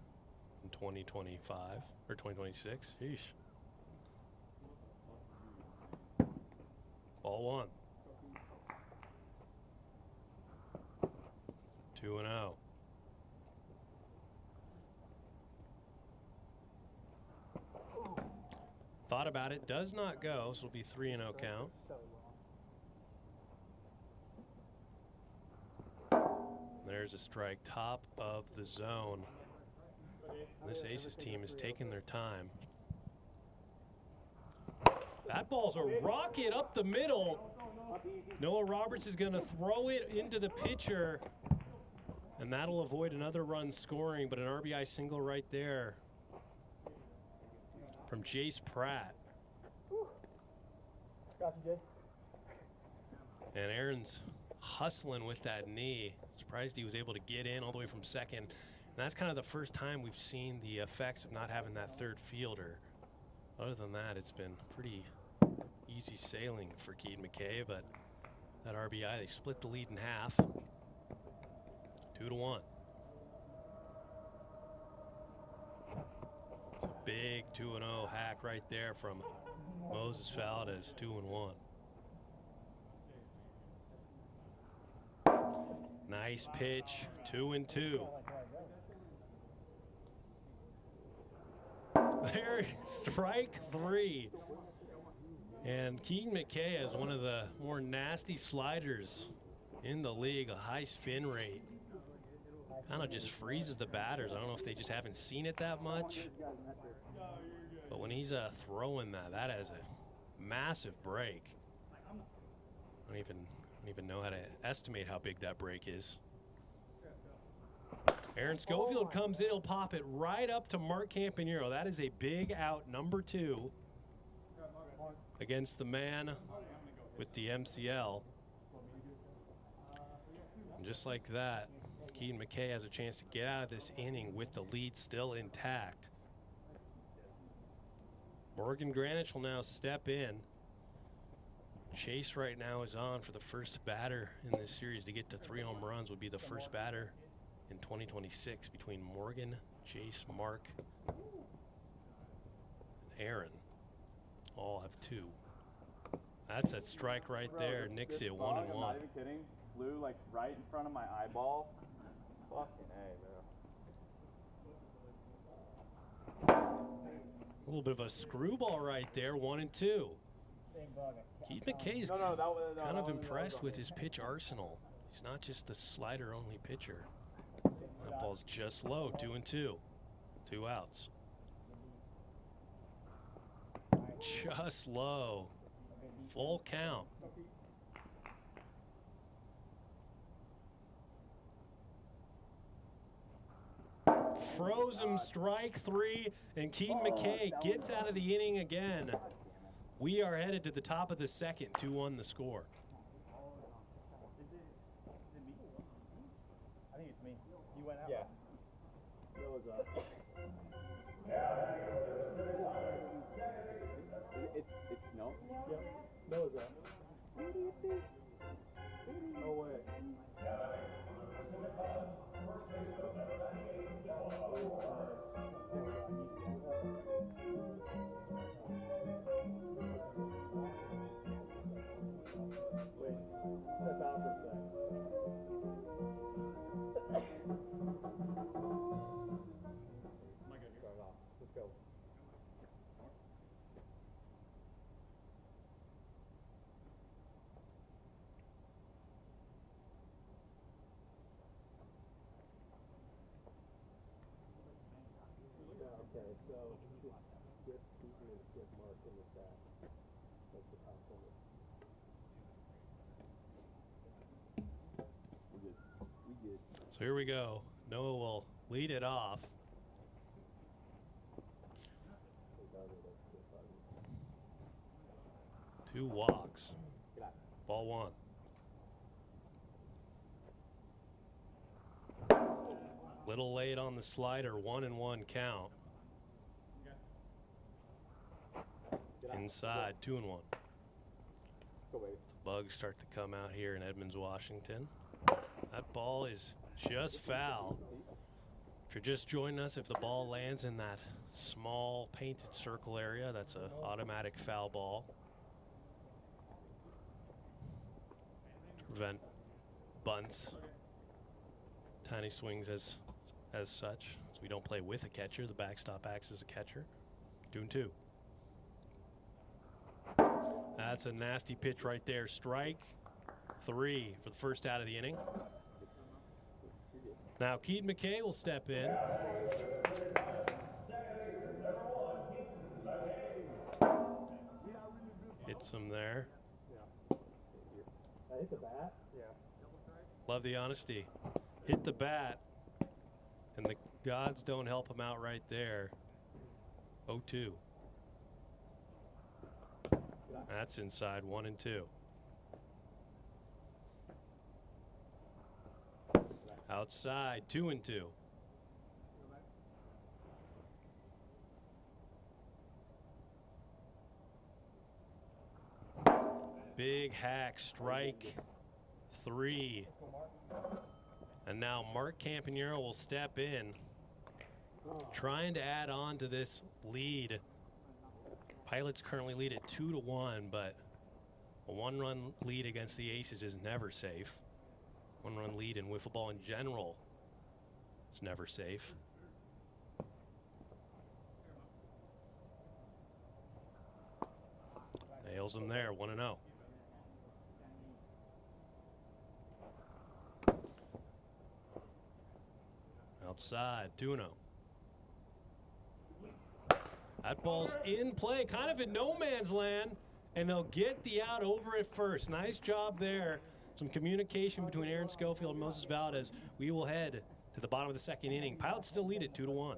in 2025 or 2026. Yeesh. Ball 1. 2-0. Thought about it, does not go, so it'll be 3-0 count. There's a strike, top of the zone. This Aces team is taking their time. That ball's a rocket up the middle. Noah Roberts is going to throw it into the pitcher, and that'll avoid another run scoring, but an RBI single right there from Jace Pratt. Got you, Jay. And Aaron's hustling with that knee. Surprised he was able to get in all the way from second that's kind of the first time we've seen the effects of not having that third fielder. Other than that, it's been pretty easy sailing for Keaton McKay, but that RBI, they split the lead in half. 2-1. It's a big 2-0 hack right there from Moses Valdez, 2-1. Nice pitch, 2-2. There, strike 3. And Keaton McKay has one of the more nasty sliders in the league, a high spin rate. Kind of just freezes the batters. I don't know if they just haven't seen it that much. But when he's throwing that, that has a massive break. I don't even know how to estimate how big that break is. Aaron Schofield comes in, he'll pop it right up to Mark Campanero. That is a big out, number 2, against the man with the MCL. And just like that, Keaton McKay has a chance to get out of this inning with the lead still intact. Morgan Granich will now step in. Chase right now is on for the first batter in this series to get to 3 home runs. Would be the first batter in 2026 between Morgan, Chase, Mark, and Aaron. All have 2. That's a strike right there. Nix it 1-1. I'm not even kidding. Flew like right in front of my eyeball. Fucking A, man. A little bit of a screwball right there, 1-2. Keaton McKay is kind of impressed with his pitch arsenal. He's not just a slider-only pitcher. That ball's just low, 2-2. 2 outs. Just low. Full count. Froze him, strike 3, and Keaton McKay gets out of the inning again. We are headed to the top of the second, 2-1 the score. I think it's me. You went out. Yeah. That was up. It's no. Yep. That was up. What do you think? No way. Wait, step out for a second. Start off. Let's go. Okay, so just skip Keaton and skip Mark in the stack. That's the top one. We good. So here we go. Noah will lead it off. Two walks. Ball 1. Little late on the slider, 1-1 count. Inside, 2-1. The bugs start to come out here in Edmonds, Washington. That ball is just foul. If you're just joining us, if the ball lands in that small painted circle area, that's an automatic foul ball. To prevent bunts, tiny swings as such. So we don't play with a catcher. The backstop acts as a catcher. 2-2. That's a nasty pitch right there. Strike 3 for the first out of the inning. Now Keaton McKay will step in. Hits him there. I hit the bat? Yeah. Love the honesty. Hit the bat, and the gods don't help him out right there. 0-2. That's inside, 1-2. Outside, 2-2. big hack, strike 3. And now Mark Campanero will step in, trying to add on to this lead. Pilots currently lead at 2-1, but a 1-run lead against the Aces is never safe. 1-run lead in wiffle ball in general is never safe. Nails him there, 1-0. Outside, 2-0. That ball's in play, kind of in no man's land, and they'll get the out over it first. Nice job there. Some communication between Aaron Schofield and Moses Valdez. We will head to the bottom of the second inning. Pilots still lead at 2-1.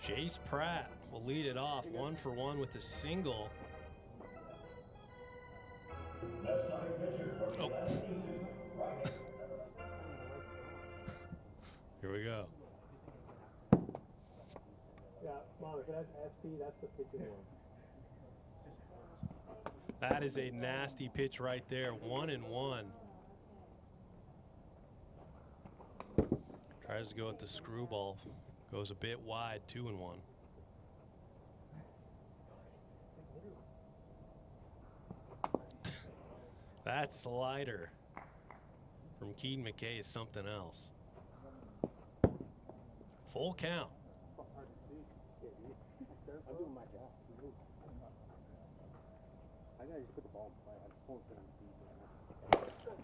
Jace Pratt will lead it off 1-for-1 with a single. Oh. Here we go. Yeah, Mom, if that's SP, that's the pitcher one. That is a nasty pitch right there. 1-1. Tries to go with the screwball. Goes a bit wide, 2-1. That slider from Keaton McKay is something else. Full count. I'm doing my job. I gotta just put the ball in play.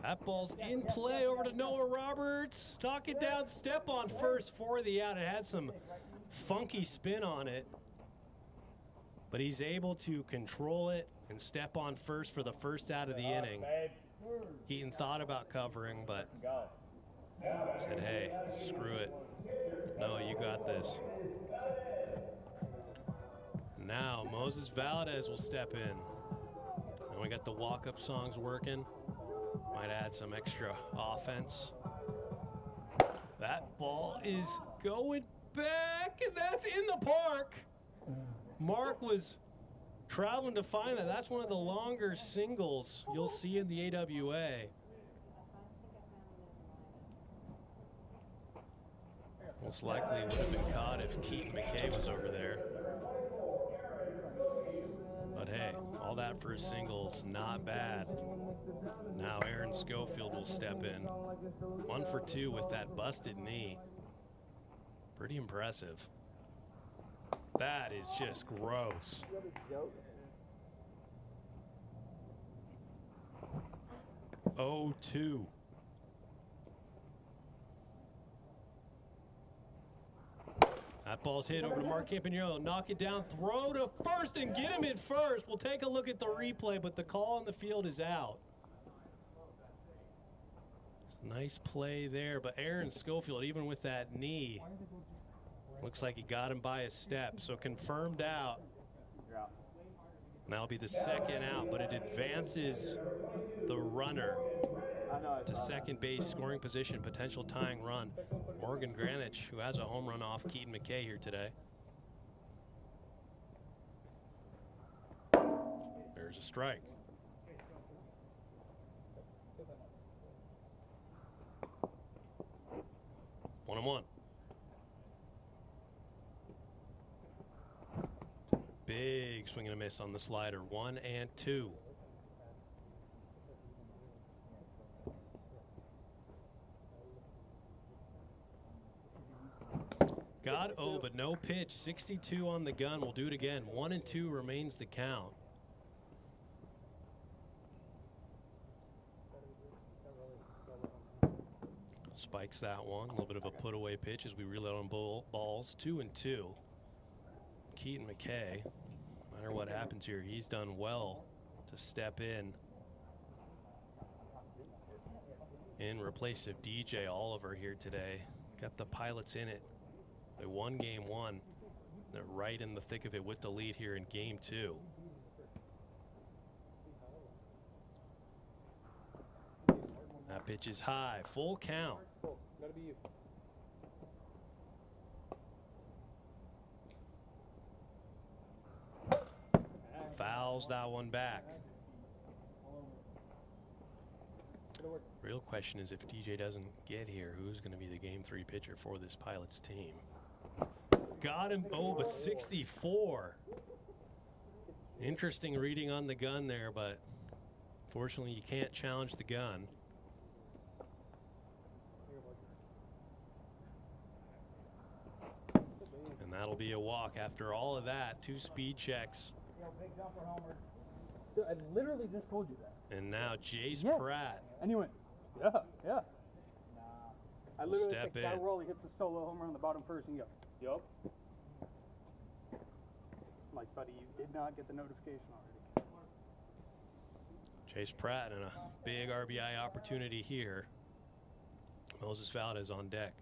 That ball's in play over to Noah Roberts. Talk it down, step on first for the out. It had some funky spin on it, but he's able to control it and step on first for the first out of the inning. Keaton thought about covering, but said, hey, screw it. No, you got this. Now Moses Valdez will step in. And we got the walk-up songs working. Might add some extra offense. That ball is going back, and that's in the park. Mark was traveling to find that. That's one of the longer singles you'll see in the AWA. Most likely would have been caught if Keaton McKay was over there. But hey, all that for a single's not bad. Now Aaron Schofield will step in. 1 for 2 with that busted knee. Pretty impressive. That is just gross. 0-2. That ball's hit over to Mark Campanero. Knock it down, throw to first, and get him in first. We'll take a look at the replay, but the call on the field is out. Nice play there, but Aaron Schofield, even with that knee, looks like he got him by a step. So confirmed out. And that'll be the second out, but it advances the runner to second base scoring position, potential tying run. Morgan Granich, who has a home run off Keaton McKay here today. There's a strike. One and one. Big swing and a miss on the slider. 1-2. Got but no pitch. 62 on the gun. We'll do it again. 1-2 remains the count. Spikes that one. A little bit of a put away pitch as we reload on balls. 2-2. Keaton McKay, no matter what happens here, he's done well to step in replace of DJ Oliver here today. Got the Pilots in it. They won game 1. They're right in the thick of it with the lead here in game 2. That pitch is high, full count. Gotta be you. Fouls that one back. Real question is, if DJ doesn't get here, who's going to be the game 3 pitcher for this Pilots team? Got him. Oh, but 64. Interesting reading on the gun there, but fortunately you can't challenge the gun. And that'll be a walk after all of that. 2 speed checks. Big jumper, Homer. Dude, I literally just told you that. And now Jace Pratt. And he went, yeah. Nah. I literally Step said, in. roll, he hits the solo homer on the bottom first, and you go, yup. Like, buddy, you did not get the notification already. Chase Pratt and a big RBI opportunity here. Moses Valdez on deck.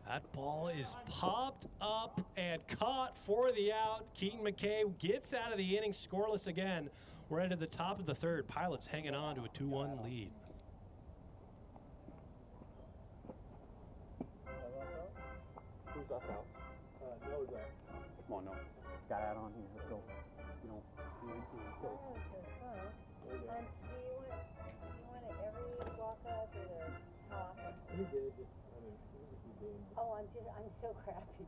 That ball is popped up and caught for the out. Keaton McKay gets out of the inning scoreless again. We're into the top of the 3rd. Pilots hanging on to a 2-1 lead. Who's us out? Noah's out. Come on, no. Got out on here. Let's go. You know, Do you want it every walk up or the top? You did. Oh, I'm so crappy.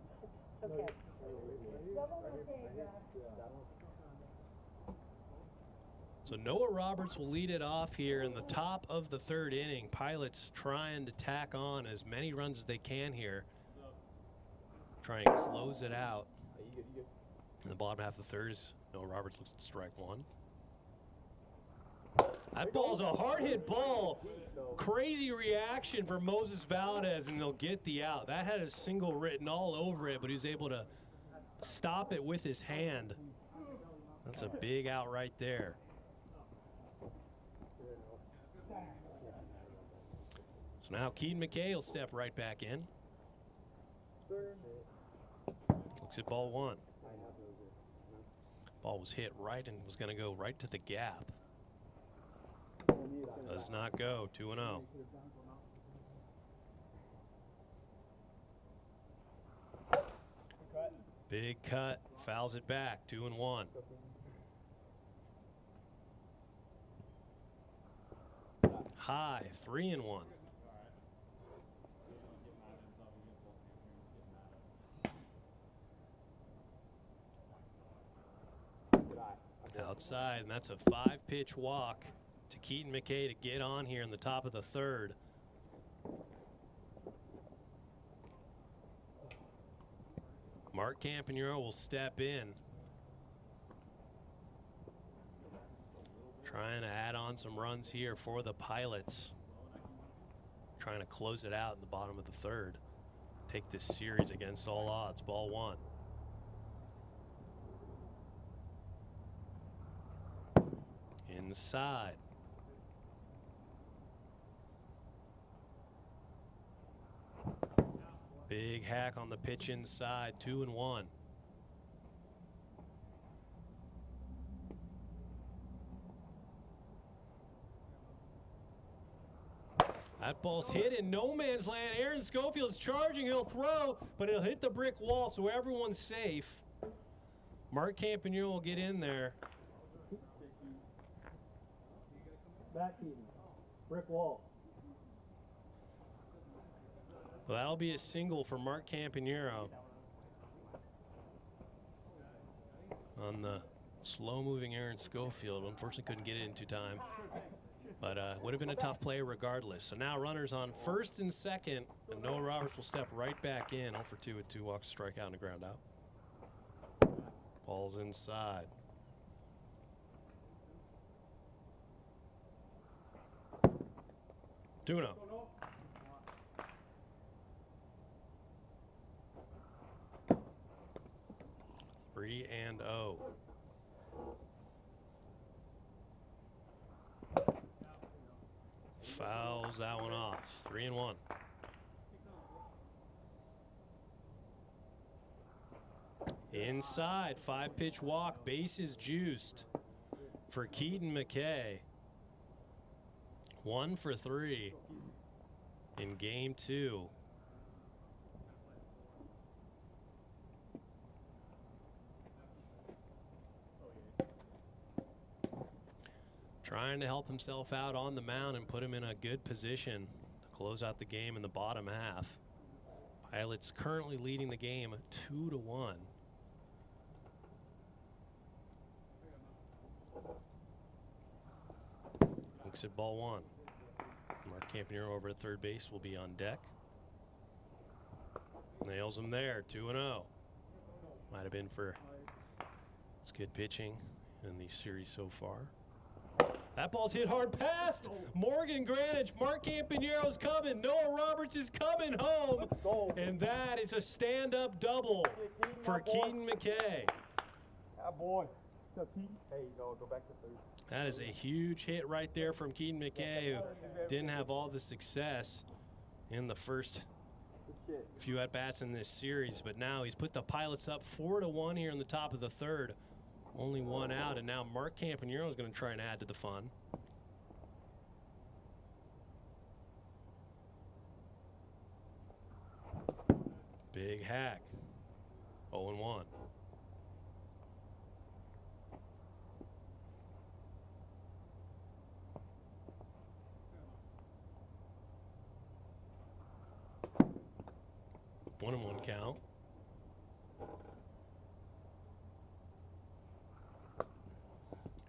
It's okay. Double okay, So Noah Roberts will lead it off here in the top of the 3rd inning. Pilots trying to tack on as many runs as they can here. Try and close it out. In the bottom half of the 3rd is Noah Roberts looks at strike 1. That ball's a hard hit ball. Crazy reaction for Moses Valdez, and they'll get the out. That had a single written all over it, but he was able to stop it with his hand. That's a big out right there. So now Keaton McKay will step right back in. Looks at ball 1. Ball was hit right and was going to go right to the gap. Does not go. 2-0. Big cut. Fouls it back. 2-1. High. 3-1. Outside, and that's a 5-pitch walk to Keaton McKay to get on here in the top of the 3rd. Mark Campanero will step in. Trying to add on some runs here for the Pilots. Trying to close it out in the bottom of the 3rd. Take this series against all odds. Ball 1. Inside. Big hack on the pitch inside. 2-1. That ball's hit in no man's land. Aaron Schofield's charging. He'll throw, but it'll hit the brick wall, so everyone's safe. Mark Campanero will get in there. Back Keaton. Brick wall. Well, that'll be a single for Mark Campanero on the slow-moving Aaron Schofield. Unfortunately, couldn't get it into time, but would have been a tough play regardless. So now runners on 1st and 2nd, and Noah Roberts will step right back in. 0 for 2 with 2 walks, strikeout, and a ground out. Ball's inside. Duno. Three and 0. Fouls that one off. 3-1. Inside, 5-pitch walk, bases juiced for Keaton McKay. 1 for 3 in game 2. Trying to help himself out on the mound and put him in a good position to close out the game in the bottom half. Pilots currently leading the game 2-1. Looks at ball 1. Mark Campanero over at third base will be on deck. Nails him there, 2-0. Might have been for his good pitching in the series so far. That ball's hit hard past Morgan Granich. Mark Campanero's coming. Noah Roberts is coming home. And that is a stand-up double for Keaton McKay. Boy. Hey, go back to third. That is a huge hit right there from Keaton McKay, who didn't have all the success in the first few at-bats in this series. But now he's put the Pilots up 4-1 here in the top of the third. Only one out, and now Mark Campanero is going to try and add to the fun. Big hack. 0-1. One and one count.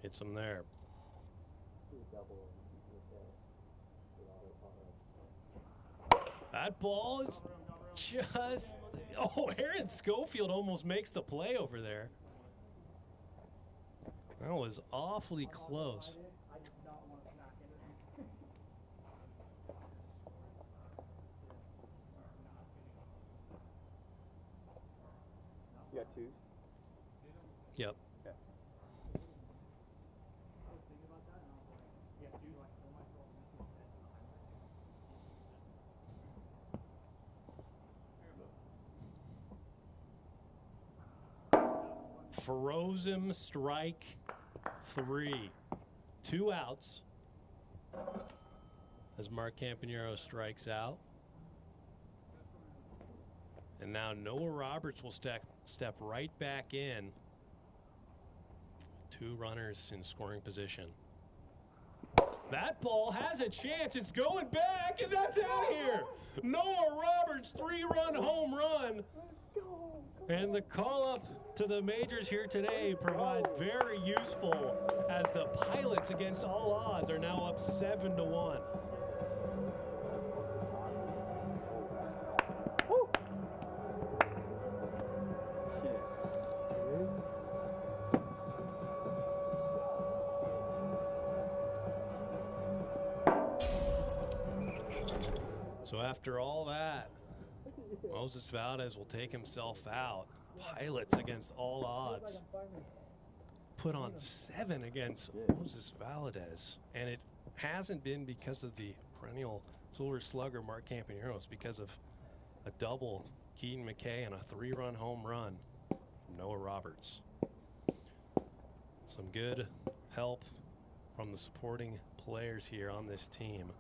Hits him there. That ball is just... Oh, Aaron Schofield almost makes the play over there. That was awfully close. You got twos? Yep. Okay. Froze him, strike 3. 2 outs as Mark Campanero strikes out. And now Noah Roberts will step right back in. 2 runners in scoring position. That ball has a chance. It's going back, and that's out of here. Noah Roberts, 3-run home run. And the call-up to the majors here today provide very useful as the Pilots, against all odds, are now up 7-1. So after all that, Moses Valdez will take himself out. Pilots, against all odds, put on 7 against Moses Valdez. And it hasn't been because of the perennial Silver Slugger Mark Campanero. It's because of a double Keaton McKay and a 3-run home run from Noah Roberts. Some good help from the supporting players here on this team.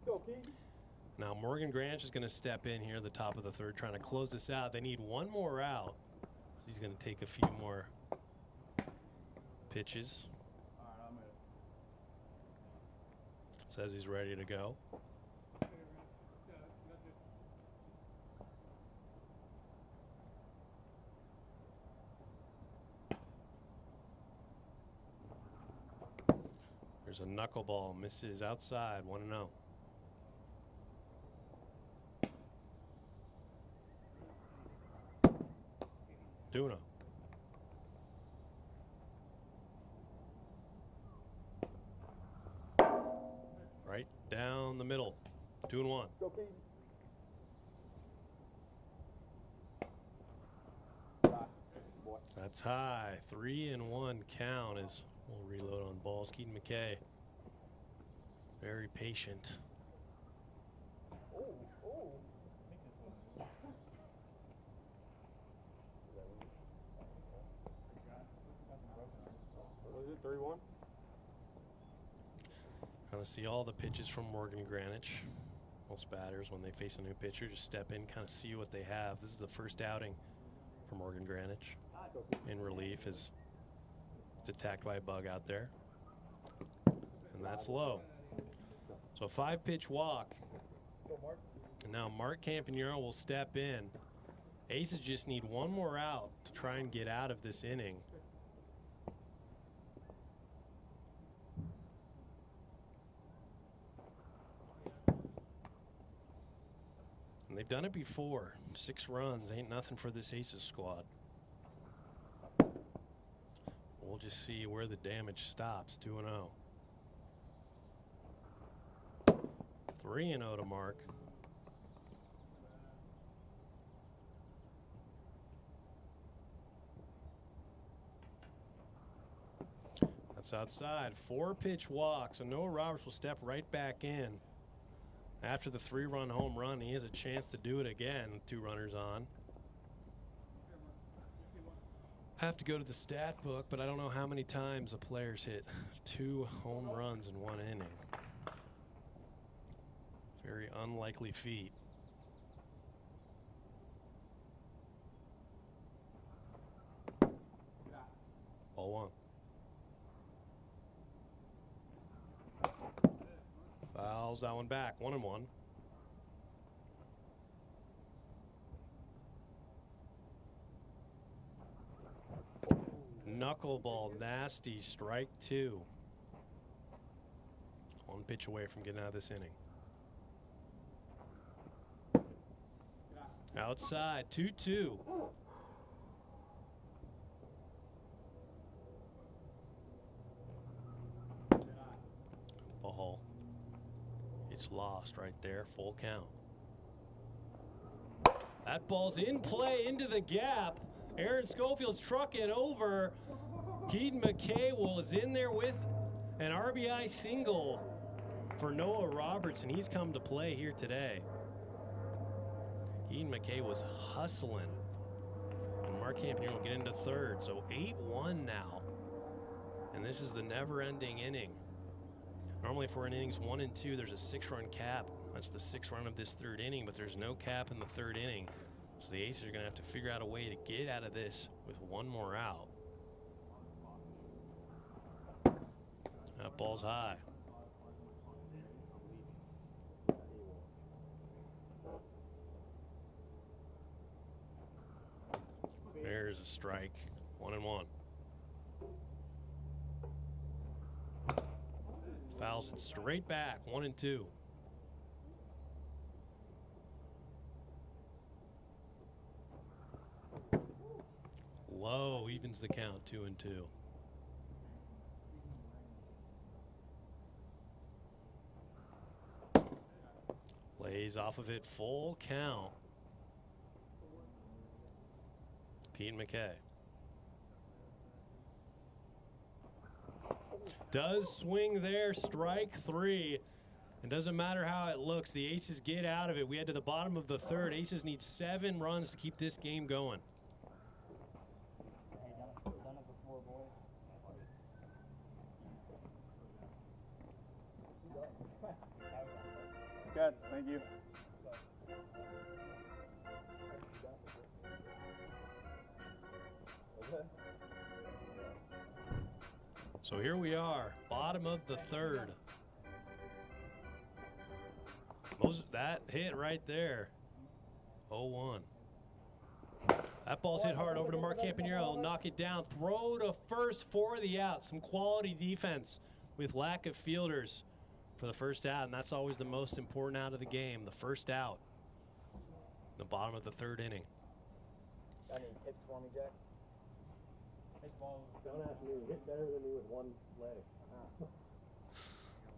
Go, Keaton. Now Morgan Granch is going to step in here at the top of the third, trying to close this out. They need one more out. He's going to take a few more pitches. All right, I'm Says he's ready to go. There's a knuckleball, misses outside, 1-0. Tuna. Right down the middle. 2-1. Go, Keaton. That's high. 3-1 count as we'll reload on balls. Keaton McKay, very patient. 3-1. Kind of see all the pitches from Morgan Greenwich. Most batters, when they face a new pitcher, just step in, kind of see what they have. This is the first outing for Morgan Greenwich in relief as it's attacked by a bug out there. And that's low. So 5-pitch walk. And now Mark Campanero will step in. Aces just need one more out to try and get out of this inning. And they've done it before. 6 runs ain't nothing for this Aces squad. We'll just see where the damage stops. 2-0. 3-0 to Mark. That's outside. 4-pitch walk. So Noah Roberts will step right back in. After the 3-run home run, he has a chance to do it again with 2 runners on. Have to go to the stat book, but I don't know how many times a player's hit 2 home runs in 1 inning. Very unlikely feat. Ball 1. Fouls that one back. 1-1. Knuckleball, nasty. Strike 2. 1 pitch away from getting out of this inning. Outside, 2-2. Ball. It's lost right there, full count. That ball's in play into the gap. Aaron Schofield's trucking over. Keaton McKay was in there with an RBI single for Noah Roberts, and he's come to play here today. Keaton McKay was hustling. And Mark Campanero will get into 3rd. So 8-1 now. And this is the never-ending inning. Normally for an innings 1 and 2, there's a 6-run cap. That's the 6th run of this 3rd inning, but there's no cap in the 3rd inning. So the Aces are going to have to figure out a way to get out of this with 1 more out. That ball's high. There's a strike. 1-1. Fouls it straight back. 1-2. Low evens the count. 2-2. Lays off of it. Full count. Keaton McKay. Does swing there, strike 3. It doesn't matter how it looks. The Aces get out of it. We head to the bottom of the 3rd. Aces need 7 runs to keep this game going. Good, thank you. So here we are, bottom of the 3rd. That hit right there. 0-1. That ball's hit hard over to Mark Campanero. He'll knock it down. Throw to first for the out. Some quality defense with lack of fielders for the first out, and that's always the most important out of the game, the first out. The bottom of the 3rd inning. Got any tips for me, Jack? Don't ask me. Hit better than me with 1 leg.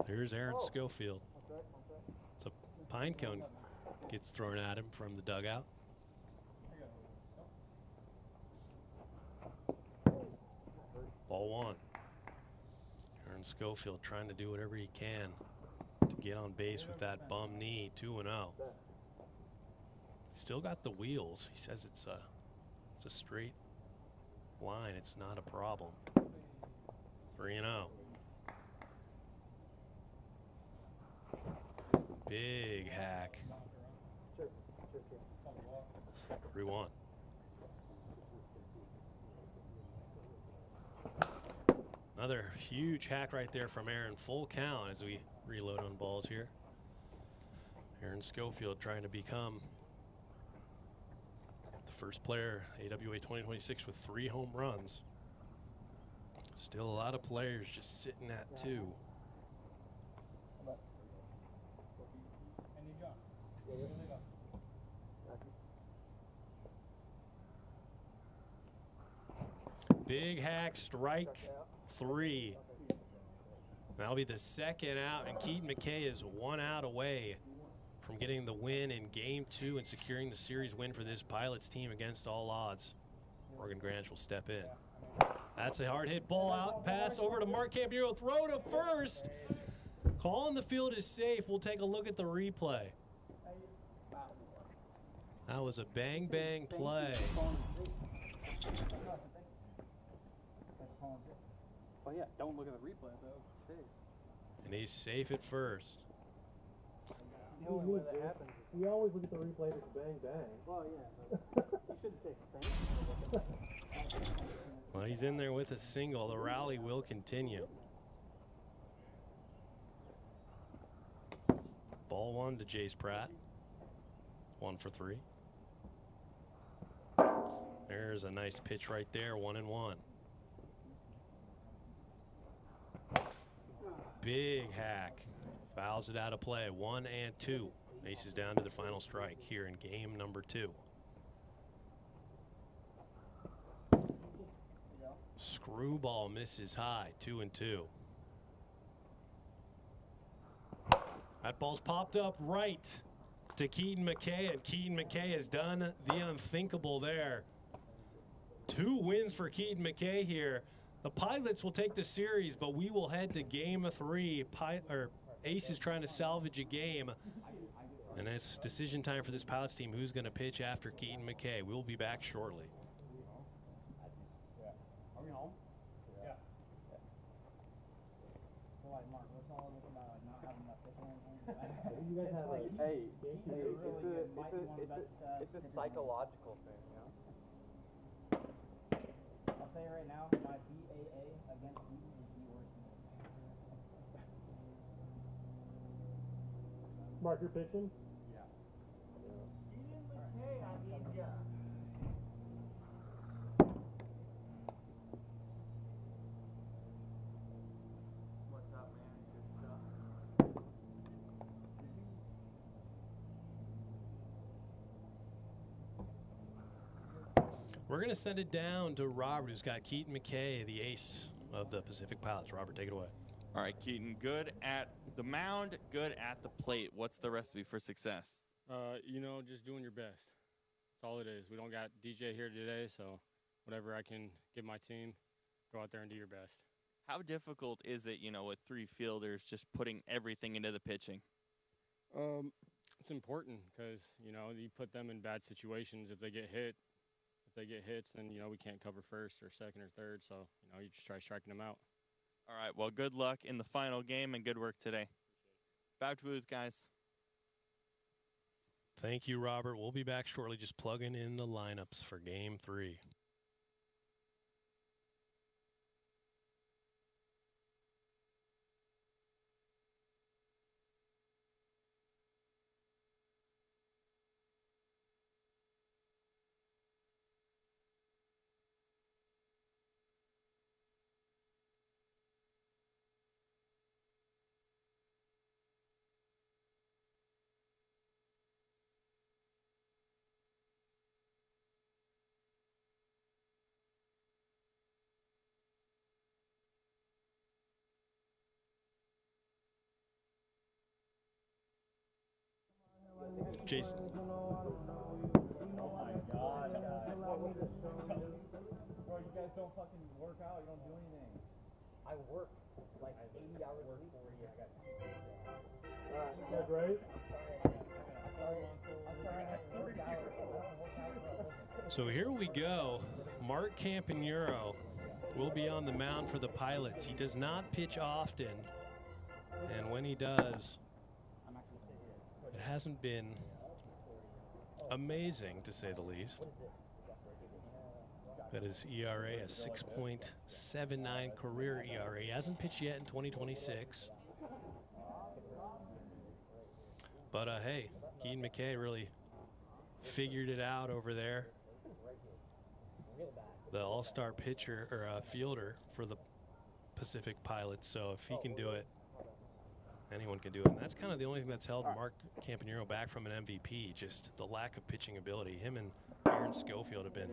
Here's Aaron Schofield. So pine cone gets thrown at him from the dugout. Ball 1. Aaron Schofield trying to do whatever he can to get on base with that bum knee. 2-0. Still got the wheels. He says it's a straight line. It's not a problem. 3-0. Big hack. 3-1. Another huge hack right there from Aaron. Full count as we reload on balls here. Aaron Schofield trying to become the first player, AWA 2026, with 3 home runs. Still a lot of players just sitting at 2. Big hack, strike 3. That'll be the second out, and Keaton McKay is 1 out away from getting the win in Game 2 and securing the series win for this Pilots team against all odds. Morgan Grange will step in. That's a hard hit ball out, pass over to Mark Campero, throw to first. Call on the field is safe. We'll take a look at the replay. That was a bang bang play. Oh yeah, don't look at the replay though. And he's safe at first. The only way that happens is we always look at the replay that's bang bang. Well, yeah, but you shouldn't say bang. Well, he's in there with a single. The rally will continue. Ball 1 to Jace Pratt. 1 for 3. There's a nice pitch right there. 1-1. Big hack. Fouls it out of play. 1 and 2. Aces down to the final strike here in game number 2. Screwball misses high. 2-2. That ball's popped up right to Keaton McKay, and Keaton McKay has done the unthinkable there. 2 wins for Keaton McKay here. The Pilots will take the series, but we will head to game 3. Ace is trying to salvage a game. And it's decision time for this Pilots team. Who's going to pitch after Keaton McKay? We'll be back shortly. Are we home? Yeah. So like Mark, let's all look about not having enough pitching. You guys have like, it's a psychological thing, you know? I'll tell you right now, my BAA against Eaton is the worst. Mark, you're pitching? Yeah. Hey, I need ya. What's up, man? Good stuff. We're going to send it down to Robert, who's got Keaton McKay, the ace of the Pacific Pilots. Robert, take it away. All right, Keaton, good at the mound, good at the plate. What's the recipe for success? You know, just doing your best. That's all it is. We don't got DJ here today, so whatever I can give my team, go out there and do your best. How difficult is it, you know, with 3 fielders just putting everything into the pitching? It's important because, you know, you put them in bad situations. If they get hits, then, you know, we can't cover first or second or third. So, you know, you just try striking them out. All right, well, good luck in the final game and good work today. Bow to booth, guys. Thank you, Robert. We'll be back shortly, just plugging in the lineups for game 3. Jason. Oh my God. Bro, you guys don't fucking work out. You don't do anything. I work like 80 hours a week. 40. I got 2 days off. Alright, you guys ready? I'm sorry. I work out. I don't work out. So here we go. Mark Campagnaro will be on the mound for the Pilots. He does not pitch often, and when he does, it hasn't been amazing, to say the least. But his ERA, a 6.79 career ERA. He hasn't pitched yet in 2026. But hey, Keaton McKay really figured it out over there. The all-star pitcher or fielder for the Pacific Pilots. So if he can do it, anyone can do it. And that's kind of the only thing that's held Mark Campanero back from an MVP, just the lack of pitching ability. Him and Aaron Schofield have been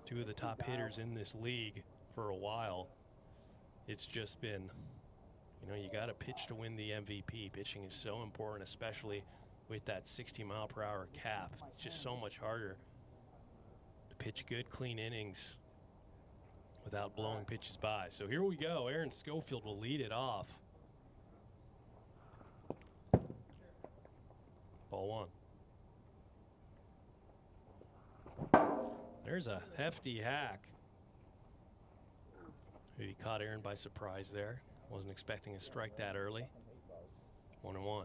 two of the top hitters in this league for a while. It's just been, you know, you got to pitch to win the MVP. Pitching is so important, especially with that 60-mile-per-hour cap. It's just so much harder to pitch good, clean innings without blowing pitches by. So here we go. Aaron Schofield will lead it off. Ball one. There's a hefty hack. He caught Aaron by surprise there. Wasn't expecting a strike that early. 1-1.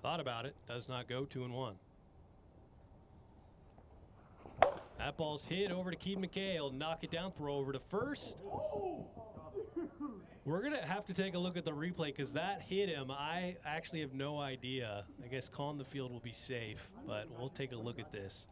Thought about it. Does not go. 2-1. That ball's hit over to Keaton McKay. He'll knock it down. Throw over to first. We're going to have to take a look at the replay because that hit him. I actually have no idea. I guess calling the field will be safe, but we'll take a look at this.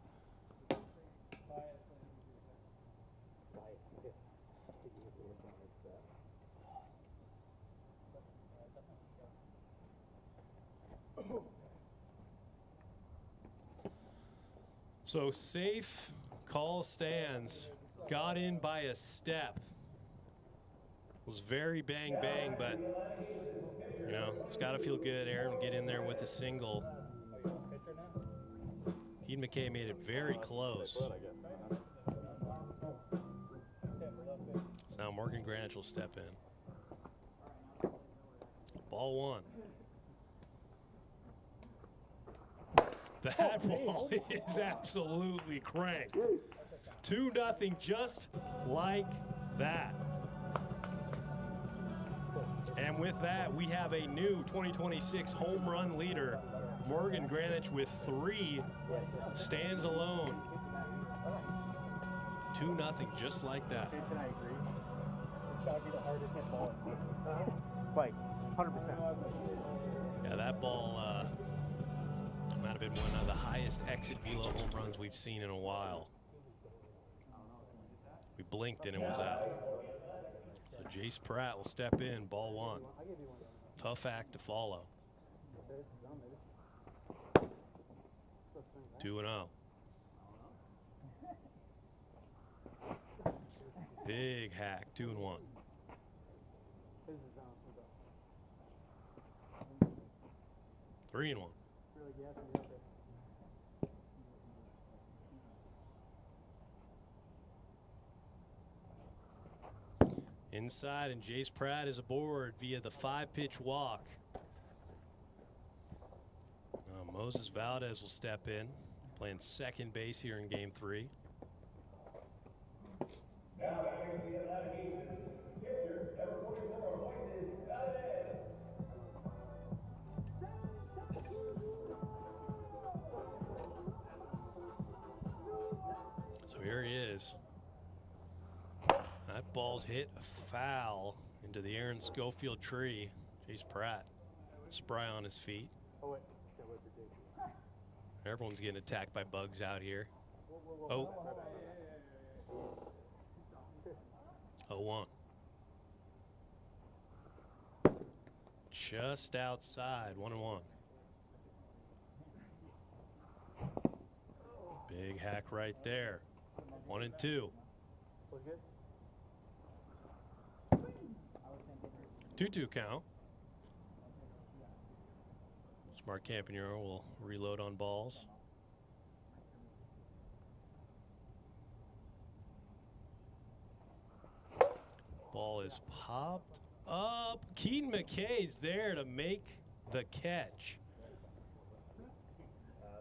So safe call stands. Got in by a step. Was very bang bang, but you know, it's got to feel good. Aaron get in there with a single. Keaton McKay made it very close. Now Morgan Granich will step in. Ball one. That ball is absolutely cranked. 2-0, just like that. And with that, we have a new 2026 home run leader. Morgan Granich with 3 stands alone. 2-0, just like that. Right, 100%. Yeah, that ball might have been one of the highest exit velo home runs we've seen in a while. We blinked and it was out. So Jace Pratt will step in, ball one. Tough act to follow. 2-0. Big hack, 2-1. 3-1. Inside, and Jace Pratt is aboard via the 5-pitch walk. Moses Valdez will step in, playing second base here in Game 3. Now batting for the Atlantic Aces, pitcher number 44, Moises Valdez. So here he is. That ball's hit foul into the Aaron Schofield tree. Jace Pratt, spry on his feet. Everyone's getting attacked by bugs out here. Oh. 0-1. Just outside, 1-1. Big hack right there. 1-2. 2-2 count. Mark Campanero will reload on balls. Ball is popped up. Keaton McKay's there to make the catch.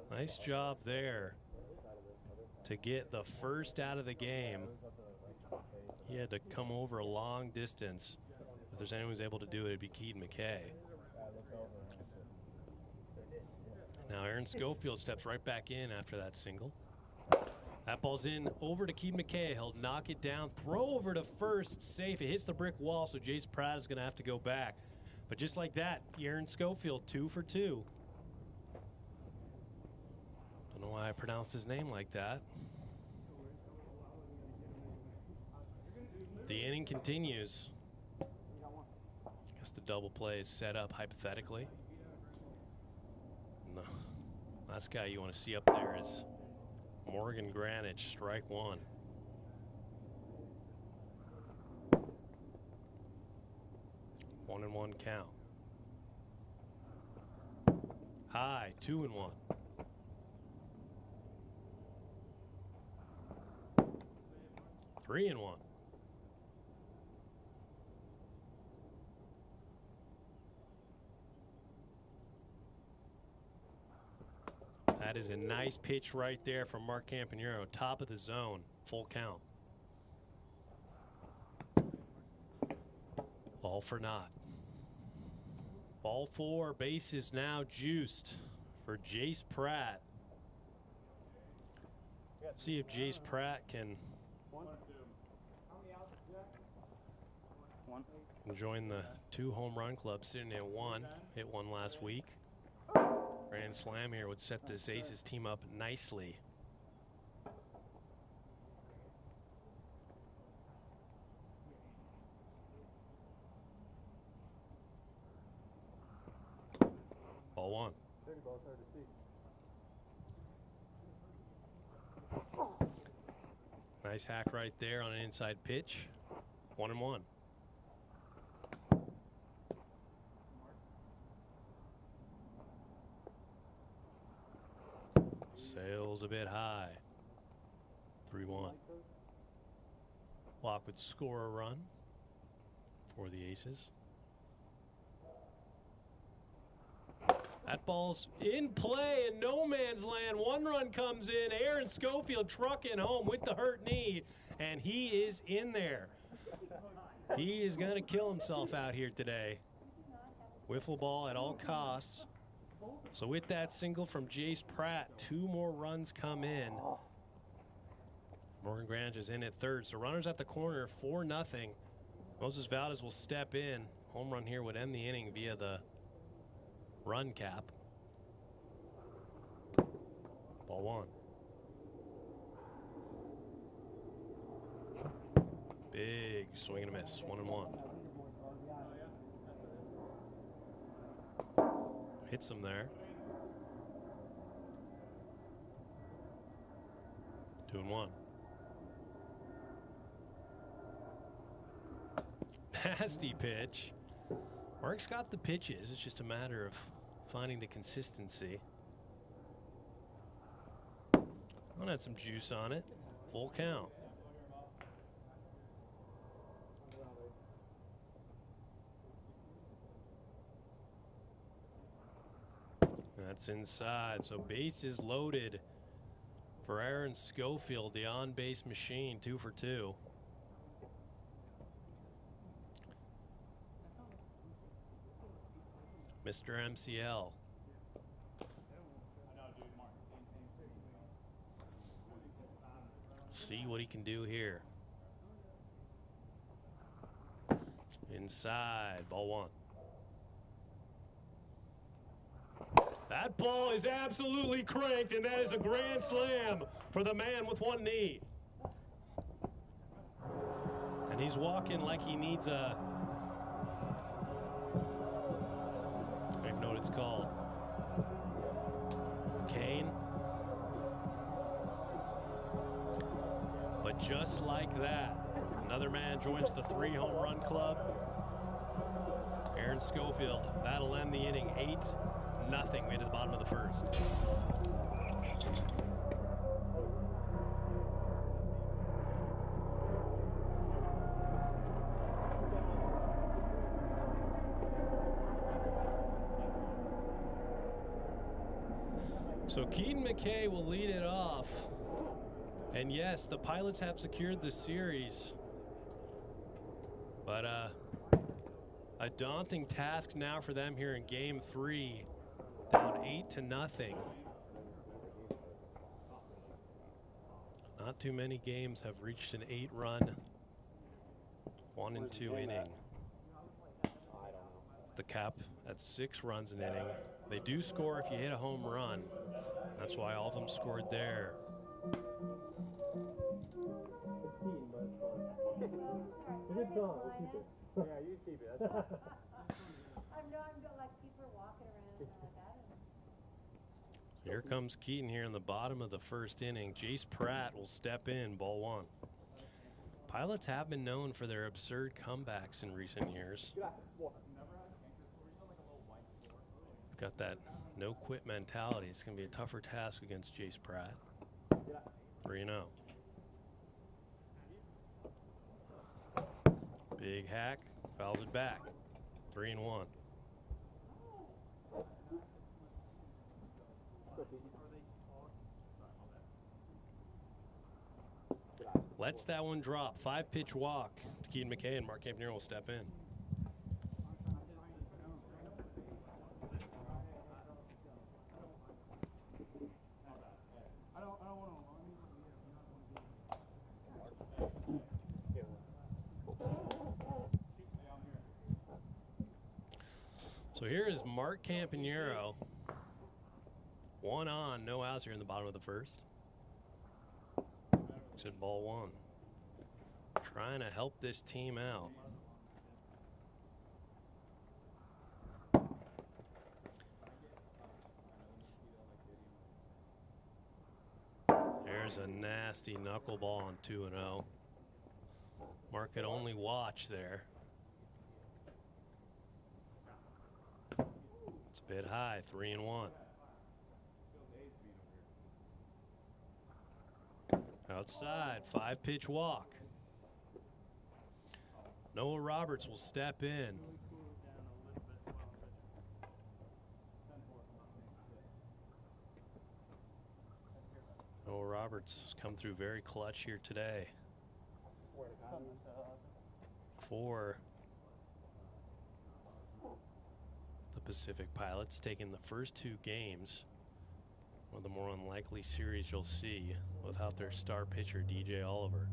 Nice job there. to get the first out of the game. He had to come over a long distance. If there's anyone who's able to do it, it'd be Keaton McKay. Now Aaron Schofield steps right back in after that single. That ball's in over to Keaton McKay. He'll knock it down, throw over to first, safe. It hits the brick wall, so Jace Pratt is going to have to go back. But just like that, Aaron Schofield 2 for 2. Don't know why I pronounced his name like that. The inning continues. I guess the double play is set up hypothetically. And the last guy you want to see up there is Morgan Granich, strike one. One and one count. High, 2 and 1. Three and 1. That is a nice pitch right there from Mark Campanero, top of the zone, full count. Ball for naught. Ball 4, base is now juiced for Jace Pratt. See if Jace Pratt can join the 2 home run club, sitting at 1. Hit 1 last week. Grand slam here would set this Aces team up nicely. Ball 1. Nice hack right there on an inside pitch. 1 and 1. Sails a bit high. 3-1. Walk would score a run for the Aces. That ball's in play in no man's land. 1 run comes in. Aaron Schofield trucking home with the hurt knee, and he is in there. He is going to kill himself out here today. Wiffle ball at all costs. So with that single from Jace Pratt, 2 more runs come in. Morgan Grange is in at third. So runners at the corner, 4-0. Moses Valdez will step in. Home run here would end the inning via the run cap. Ball 1. Big swing and a miss. 1 and 1. Hits him there. 2 and 1. Nasty pitch. Mark's got the pitches. It's just a matter of finding the consistency. One had some juice on it. Full count. That's inside, so base is loaded for Aaron Schofield, the on-base machine, 2 for 2. Mr. MCL. See what he can do here. Inside, ball 1. That ball is absolutely cranked, and that is a grand slam for the man with 1 knee. And he's walking like he needs a, I don't even know what it's called, cane. But just like that, another man joins the 3 home run club. Aaron Schofield, that'll end the inning 8-0. We to the bottom of the first. So Keaton McKay will lead it off. And yes, the Pilots have secured the series. But a daunting task now for them here in Game 3. Down 8-0. Not too many games have reached an 8-run, 1 and 2 inning. The cap at 6 runs an inning. They do score if you hit a home run. That's why all of them scored there. It's a good song. We'll keep it. Yeah, you keep it. That's fine. I'm like people are walking around and like I don't know. Here comes Keaton here in the bottom of the first inning. Jace Pratt will step in, ball 1. Pilots have been known for their absurd comebacks in recent years. Got that no quit mentality. It's going to be a tougher task against Jace Pratt. 3-0. Big hack, fouls it back. 3-1. Lets that one drop. 5-pitch walk to Keaton McKay, and Mark Campanero will step in. So here is Mark Campanero. 1 on, no outs here in the bottom of the first. It's at ball 1. Trying to help this team out. There's a nasty knuckleball on 2-0. Mark could only watch there. It's a bit high, 3-1. Outside, 5-pitch walk. Noah Roberts will step in. Noah Roberts has come through very clutch here today for the Pacific Pilots, taking the first 2 games. One of the more unlikely series you'll see without their star pitcher, DJ Oliver.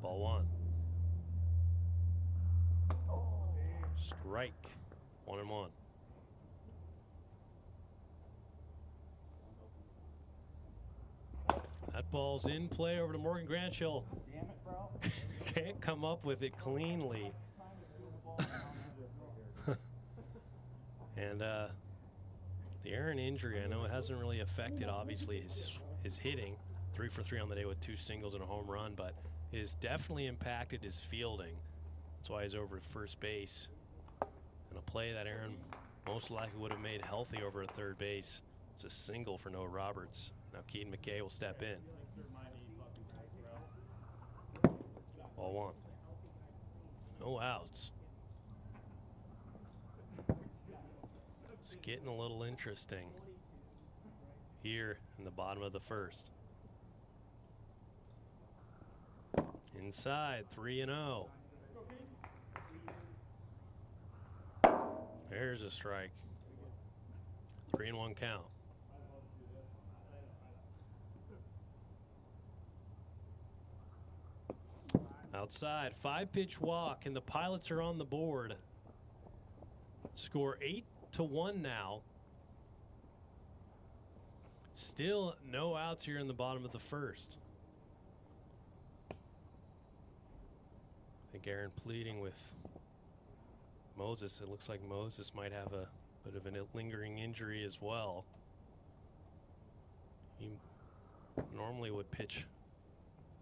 Ball 1. Strike. 1-1. That ball's in play over to Morgan Granchill. Damn it, bro. Can't come up with it cleanly. And the Aaron injury, I know it hasn't really affected, obviously, his hitting. 3 for 3 on the day with 2 singles and a home run, but it has definitely impacted his fielding. That's why he's over at first base. And a play that Aaron most likely would have made healthy over at third base. It's a single for Noah Roberts. Now Keaton McKay will step in. Ball 1. No outs. It's getting a little interesting here in the bottom of the first. Inside, 3-0. There's a strike. 3-1 count. Outside, 5-pitch walk, and the Pilots are on the board. Score 8-1 now. Still no outs here in the bottom of the first. I think Aaron pleading with Moses. It looks like Moses might have a bit of a lingering injury as well. He normally would pitch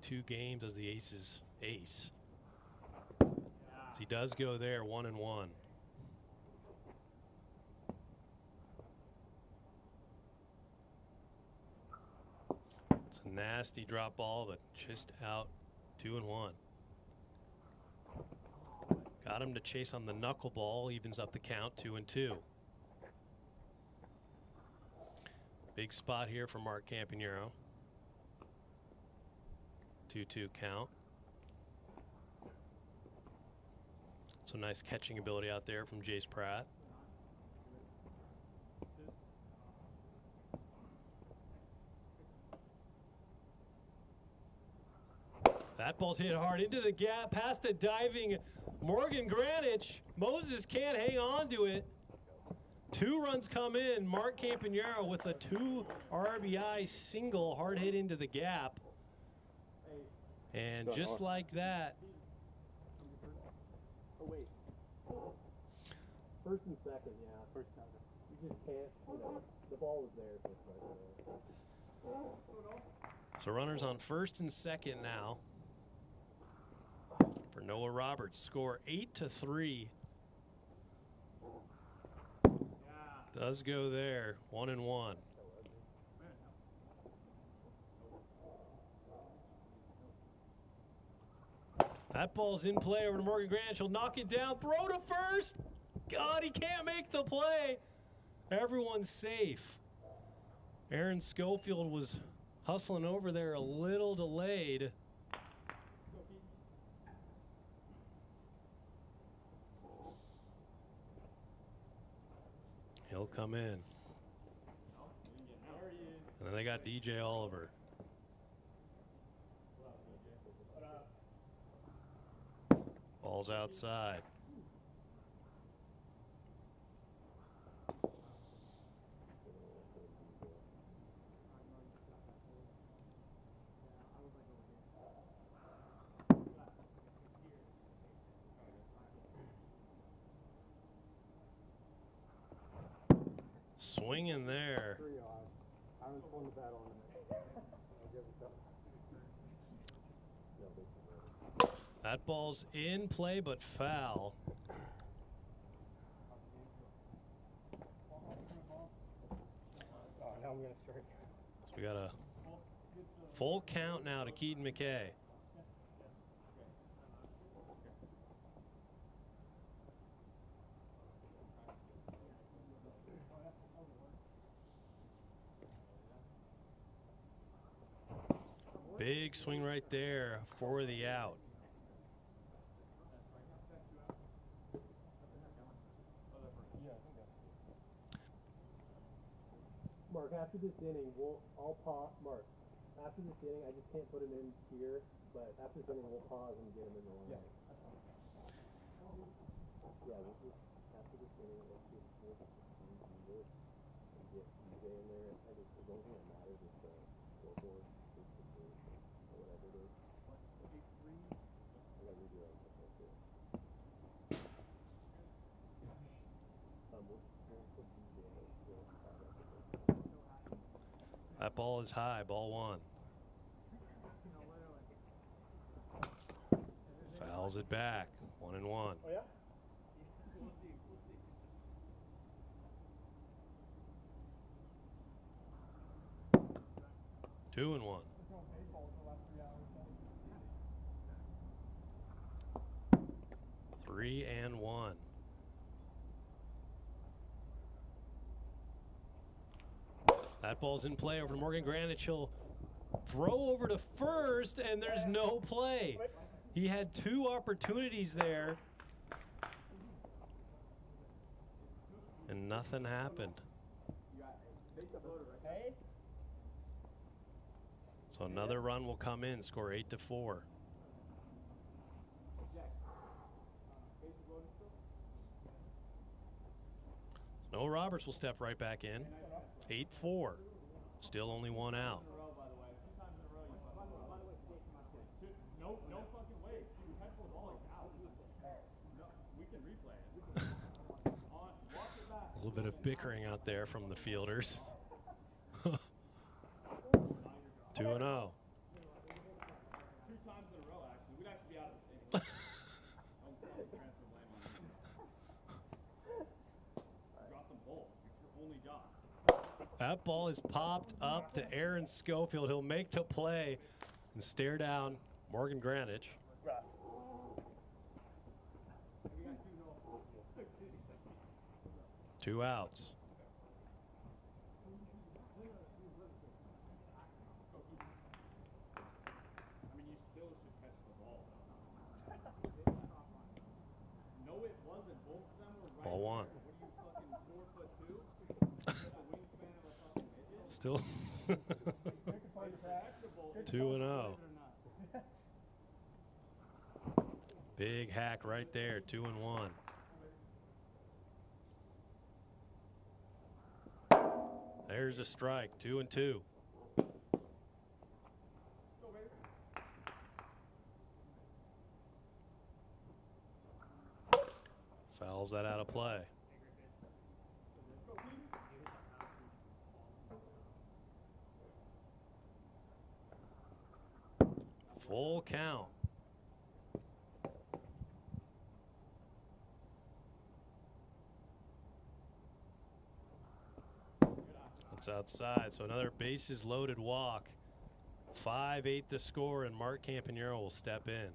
2 games as the Aces ace. So he does go there, 1-1. It's a nasty drop ball, but just out, 2-1. Got him to chase on the knuckleball, evens up the count, 2-2. Big spot here for Mark Campanero. 2-2 count. Some nice catching ability out there from Jace Pratt. That ball's hit hard into the gap, past the diving Morgan Granich. Moses can't hang on to it. 2 runs come in. Mark Campanero with a 2 RBI single, hard hit into the gap. And just like that. Oh, wait. First and second, yeah. First and second. You just can't, the ball was there. So it's like, So runners on first and second now. For Noah Roberts, score 8-3. Does go there, 1-1. That ball's in play over to Morgan Granich. He'll knock it down, throw to first. God, he can't make the play. Everyone's safe. Aaron Schofield was hustling over there, a little delayed. He'll come in. And then they got DJ Oliver. Ball's outside. Swing in there. I was pulling the bat on it. That ball's in play but foul. Now I'm going to strike. So we got a full count now to Keaton McKay. Big swing right there for the out. Mark, after this inning, I'll pause. Mark, after this inning, I just can't put him in here, but after this inning, we'll pause and get him in the line. Yeah. Yeah, we'll just, after this inning, we'll just do this and get DJ in there. I just, the only thing that matters is the scoreboard, or whatever it is. I gotta redo it. We'll put DJ in there. That ball is high, ball 1. Fouls it back, 1-1. Oh, yeah? 2-1. 3-1. That ball's in play over to Morgan Granich. He'll throw over to first, and there's no play. He had 2 opportunities there, and nothing happened. So another run will come in, score 8-4. Noah Roberts will step right back in. 8-4. Still only 1 out. No fucking way. See, catch the ball like out. We can replay it. A little bit of bickering out there from the fielders. 2-0. 2 times in a row, actually. We'd actually be out of the game. Drop them both. It's your only job. That ball is popped up to Aaron Schofield. He'll make the play and stare down Morgan Granich. 2 outs. Ball one. Still 2-0. Big hack right there, 2-1. There's a strike, 2-2. Fouls that out of play. Full count. That's outside, so another bases loaded walk. 5-8 the score, and Mark Campanero will step in.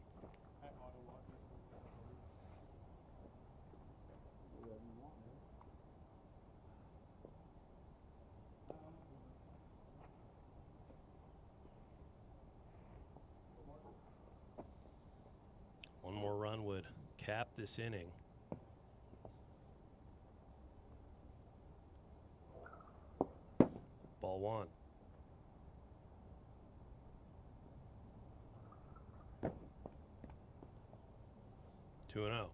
One more run would cap this inning. Ball one. Two and 0.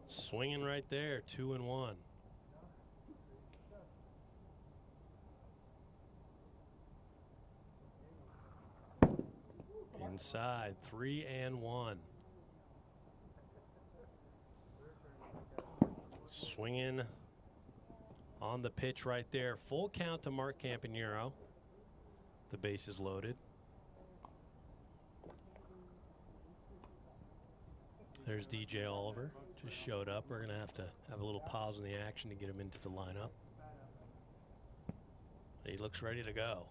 Swinging right there, 2-1. Inside, 3-1. Swinging on the pitch right there. Full count to Mark Campanero. The base is loaded. There's DJ Oliver. Just showed up. We're going to have a little pause in the action to get him into the lineup. He looks ready to go.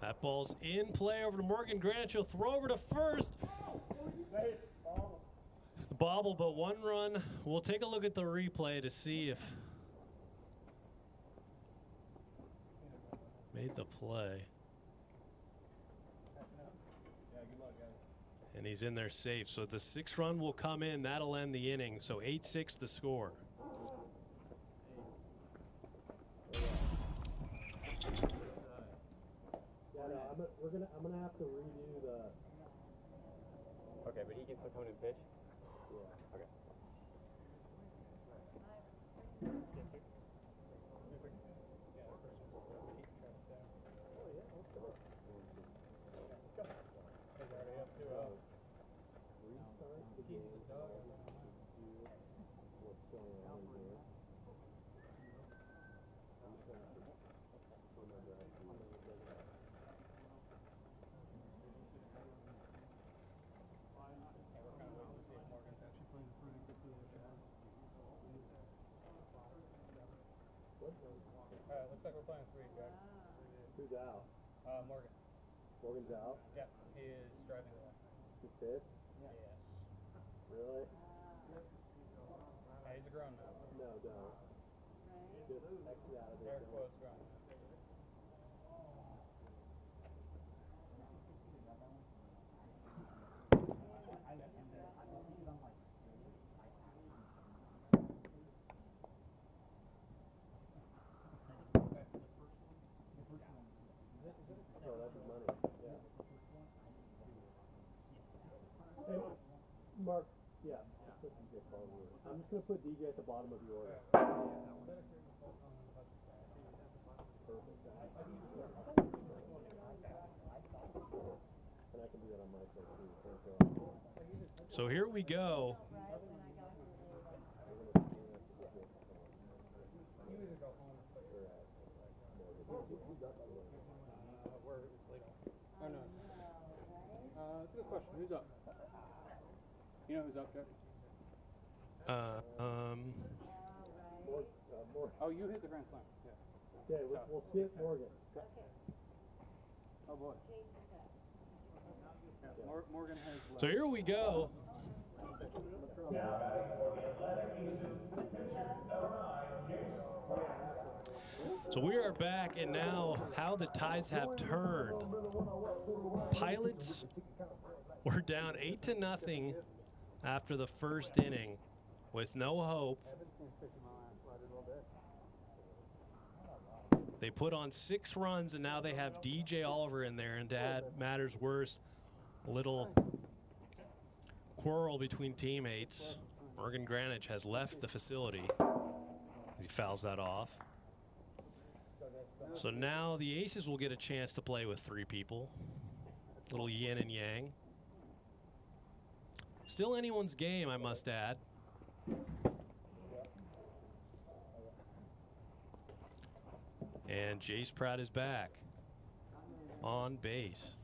That ball's in play over to Morgan Greenwich. He'll throw over to first. The bobble, but one run. We'll take a look at the replay to see if made the play. And he's in there safe. So the 6th run will come in. That'll end the inning. So 8-6 the score. I'm gonna have to redo the. Okay, but he can still come in and pitch? Yeah. Okay. Restart the game. What's going on here? Looks like we're playing 3, Jack. Who's out? Morgan. Morgan's out? Yeah, he is driving away. He's fifth? Yes. Really? He's a grown man. No, don't. Just exit out of it. Air quotes grown. Oh, that's his money. Yeah. Hey, Mark. Yeah. Put DJ forward. I'm just gonna put DJ at the bottom of the order. Perfect. And I can do that on my side too. So here we go. Oh, no. That's a good question. Who's up? You know who's up, Jack? Oh, you hit the grand slam. Yeah. Okay, we'll see it, Morgan. Oh, boy. Yeah, Morgan has left. So here we go. So we are back, and now how the tides have turned. Pilots were down 8-0 after the first inning with no hope. They put on 6 runs, and now they have DJ Oliver in there, and to add matters worse, a little quarrel between teammates. Morgan Granich has left the facility. He fouls that off. So now the Aces will get a chance to play with 3 people. Little yin and yang. Still anyone's game, I must add. And Jace Pratt is back on base.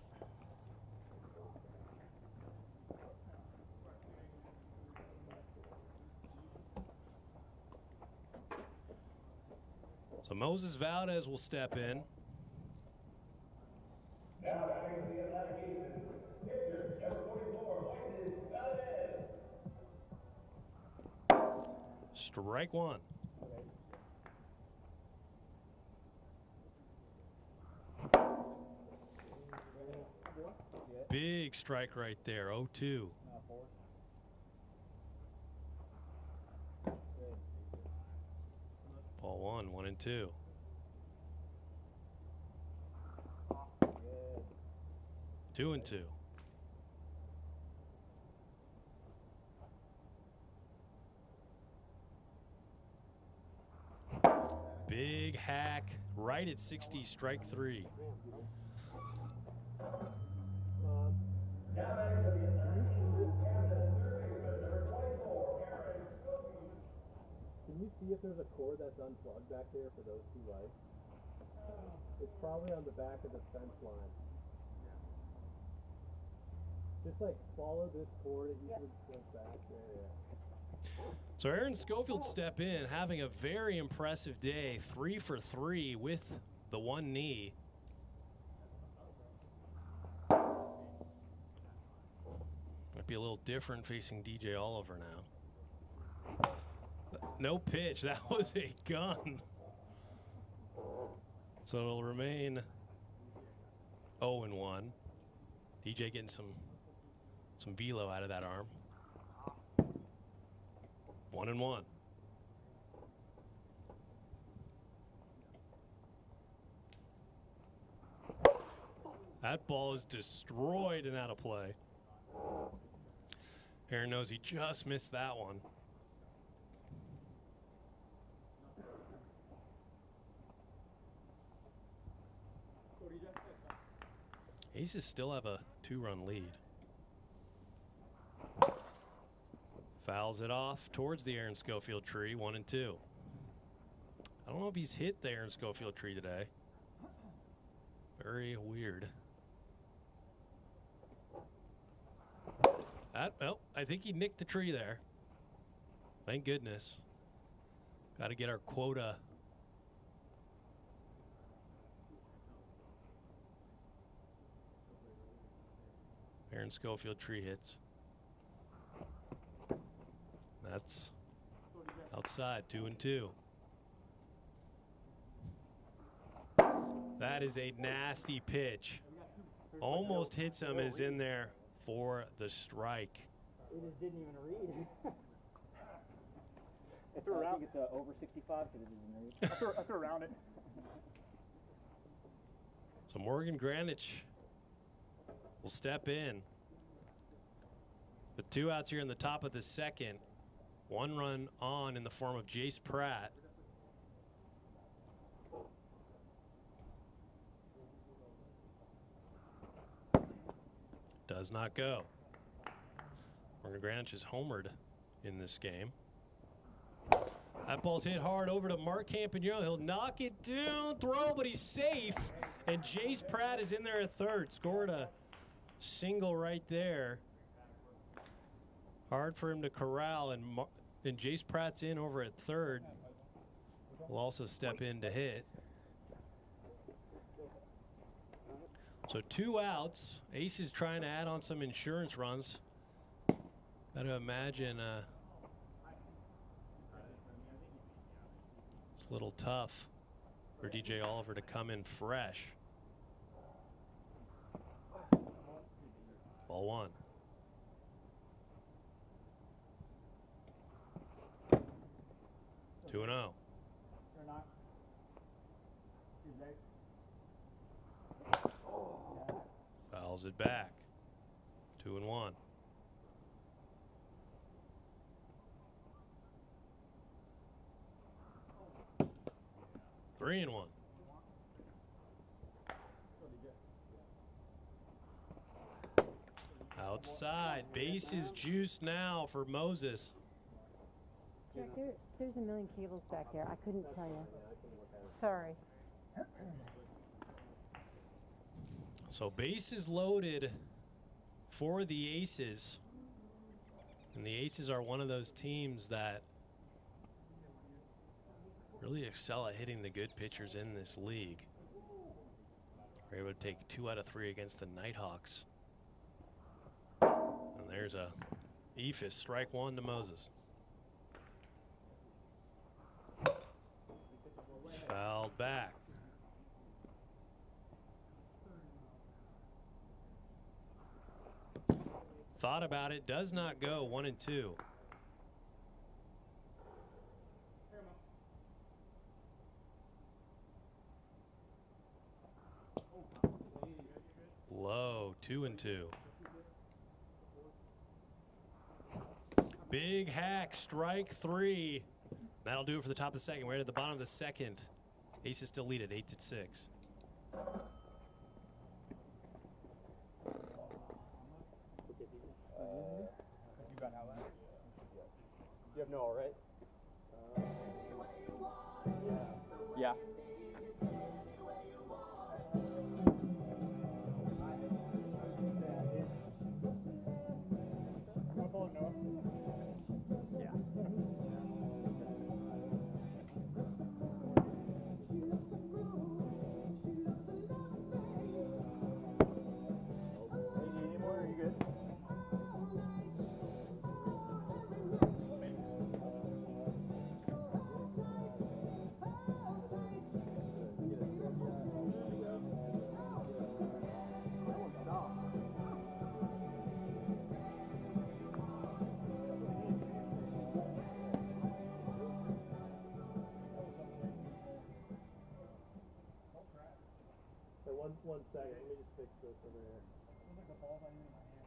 So Moses Valdez will step in. Now batting for the Atlantic Aces, pitcher, number 44, Moises Valdez. Strike 1. Big strike right there, 0-2. Ball 1, 1-2. Two and 2. Big hack right at 60, strike 3. Can you see if there's a cord that's unplugged back there for those 2 lights? It's probably on the back of the fence line. Just like follow this cord, it usually goes back there. So Aaron Schofield step in, having a very impressive day, 3 for 3 with the 1 knee. Might be a little different facing DJ Oliver now. No pitch, that was a gun. So it'll remain 0-1. DJ getting some velo out of that arm. 1-1. That ball is destroyed and out of play. Aaron knows he just missed that one. Aces still have a 2-run lead. Fouls it off towards the Aaron Schofield tree, 1-2. I don't know if he's hit the Aaron Schofield tree today. Very weird. Oh, I think he nicked the tree there. Thank goodness. Got to get our quota. Aaron Schofield tree hits. That's outside, 2-2. That is a nasty pitch. Almost hits him, is in there for the strike. It just didn't even read. I think it's over 65 because it didn't read. I threw around it. So Morgan Granich will step in. With 2 outs here in the top of the second. 1 run on in the form of Jace Pratt. Does not go. Morgan Granich is homered in this game. That ball's hit hard over to Mark Campagnolo. He'll knock it down, throw, but he's safe. And Jace Pratt is in there at third. Scored a single right there. Hard for him to corral, and Jace Pratt's in over at third. Will also step in to hit. So 2 outs. Aces trying to add on some insurance runs. Got to imagine it's a little tough. for DJ Oliver to come in fresh. Ball 1. Two and 0. Fouls it back. 2 and 1. 3 and 1. Outside. Base is juiced now for Moses. Jack, there's a million cables back there. I couldn't tell you. Sorry. So base is loaded for the Aces. And the Aces are one of those teams that really excel at hitting the good pitchers in this league. We're able to take 2 out of 3 against the Nighthawks. And there's a Ephus, strike 1 to Moses. Fouled back. Thought about it, does not go. 1 and 2. Low. 2 and 2. Big hack, strike 3. That'll do it for the top of the second. We're at the bottom of the second. Aces still lead at 8-6. You got AWA? You have no all right? Yeah. One second, let me just fix this over here. Looks like the ball's not even in my hand.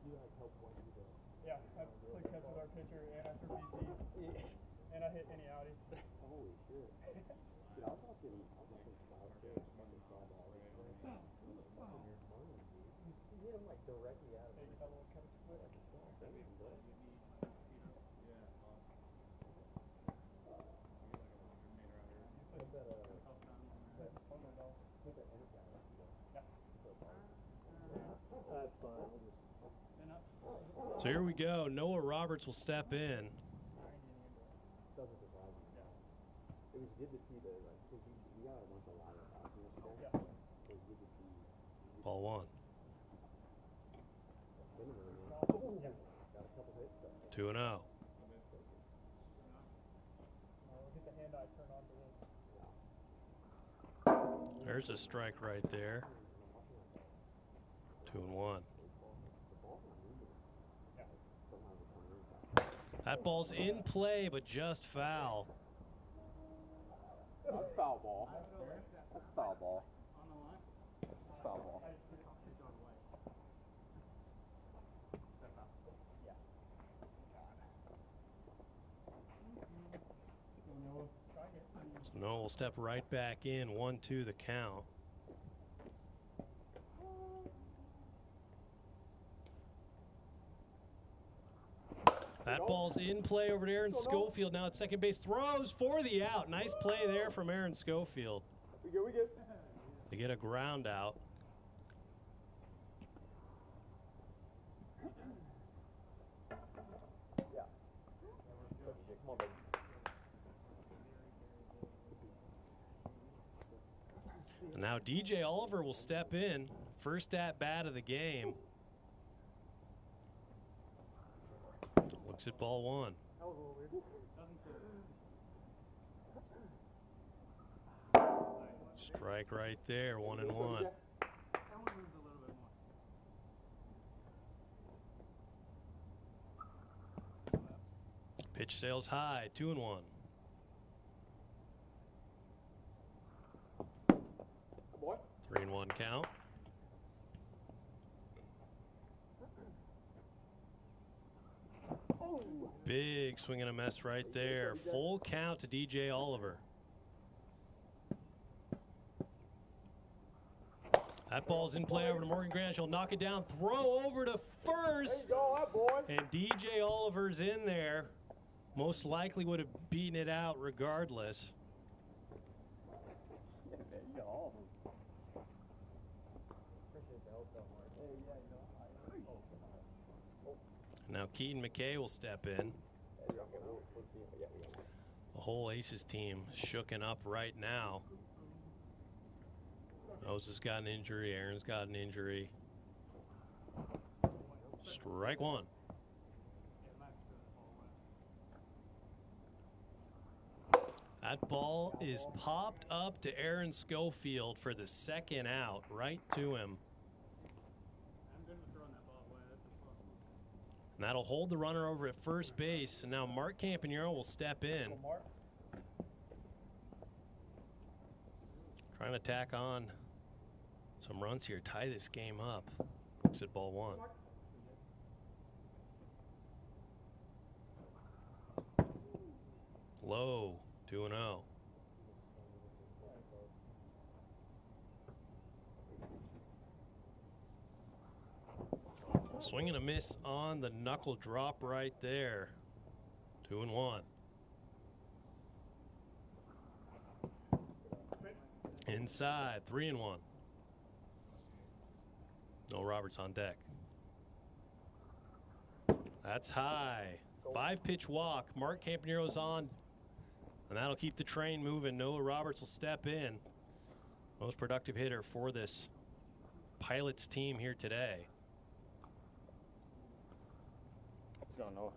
You like help when you go. Yeah, I played catch with our pitcher and I threw BP. And I hit any outie. Holy shit. Dude, I was watching Cloud Chase fucking saw ball. You hit him like directly out of it. Get that little catch split. That's fine. So here we go. Noah Roberts will step in. Doesn't surprise me. It was good to see the because you got a bunch of lineup out yesterday. Yeah. It was good to see. Ball 1. Got a couple hits. 2 and 0. Get the hand eye turned on to this. There's a strike right there. 2 and 1. That ball's in play, but just foul. That's foul ball. That's foul ball. That's foul ball. So Noah will step right back in. 1-2 the count. That ball's in play over to Aaron Schofield. Now at second base, throws for the out. Nice play there from Aaron Schofield. We good. They get a ground out. Yeah. Come on, baby. And now DJ Oliver will step in. First at bat of the game. Looks at ball 1. That was a little weird. Strike right there, 1-1. That one moved a little bit more. Pitch sails high, 2-1. Boy. 3-1 count. Big swing and a miss right there. Full count to DJ Oliver. That ball's in play over to Morgan Grant. She'll knock it down. Throw over to first. There you go, that boy. And DJ Oliver's in there. Most likely would have beaten it out regardless. Yeah, man, you got all of them. Appreciate the help, though, Mark. Hey, yeah, you know. Now Keaton McKay will step in. The whole Aces team shooken up right now. Rose has got an injury. Aaron's got an injury. Strike one. That ball is popped up to Aaron Schofield for the second out, right to him. And that'll hold the runner over at first base. And now Mark Campanero will step in. Trying to tack on some runs here, tie this game up. Looks at ball one. Low, 2-0. Swing and a miss on the knuckle drop right there. 2-1. Inside, 3-1. No Roberts on deck. That's high. 5-pitch walk. Mark Campanero's on. And that'll keep the train moving. Noah Roberts will step in. Most productive hitter for this Pilots team here today. Let's go, Noah.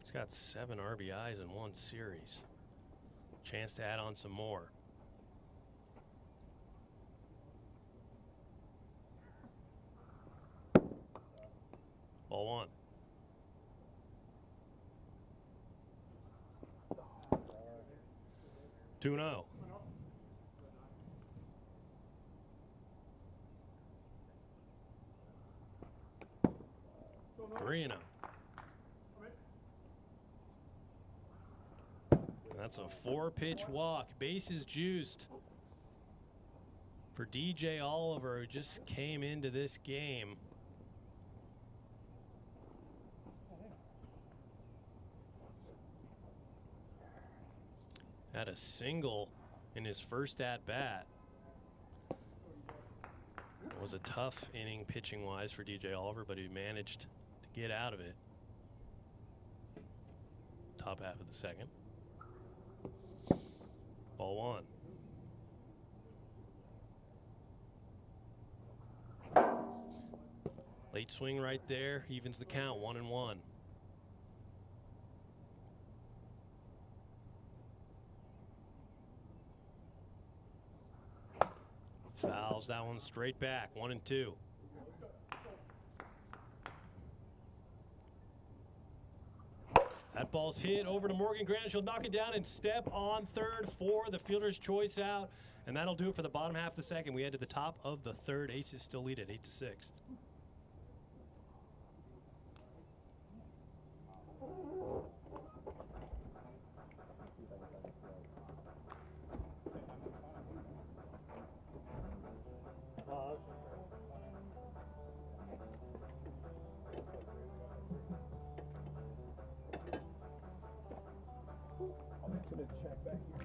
He's got 7 RBIs in one series. Chance to add on some more. Ball one. Two 2-0. Three 3-0. That's a 4-pitch walk. Bases juiced for DJ Oliver, who just came into this game. Had a single in his first at-bat. It was a tough inning pitching-wise for DJ Oliver, but he managed to get out of it. Top half of the second. Ball one. Late swing right there, evens the count, 1-1. Fouls that one straight back, 1-2. That ball's hit over to Morgan Grant. She'll knock it down and step on third for the fielder's choice out. And that'll do it for the bottom half of the second. We head to the top of the third. Aces still lead at 8-6. Check back here.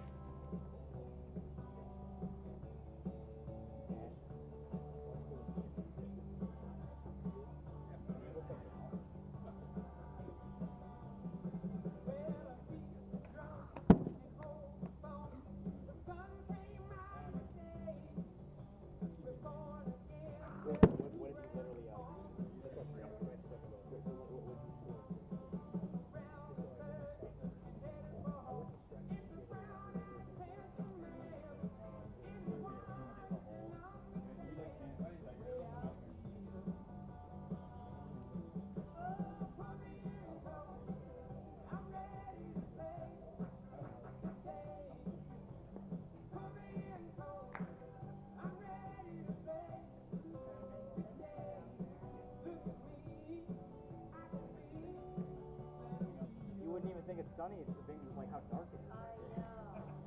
sunny, the thing is like how dark it is. I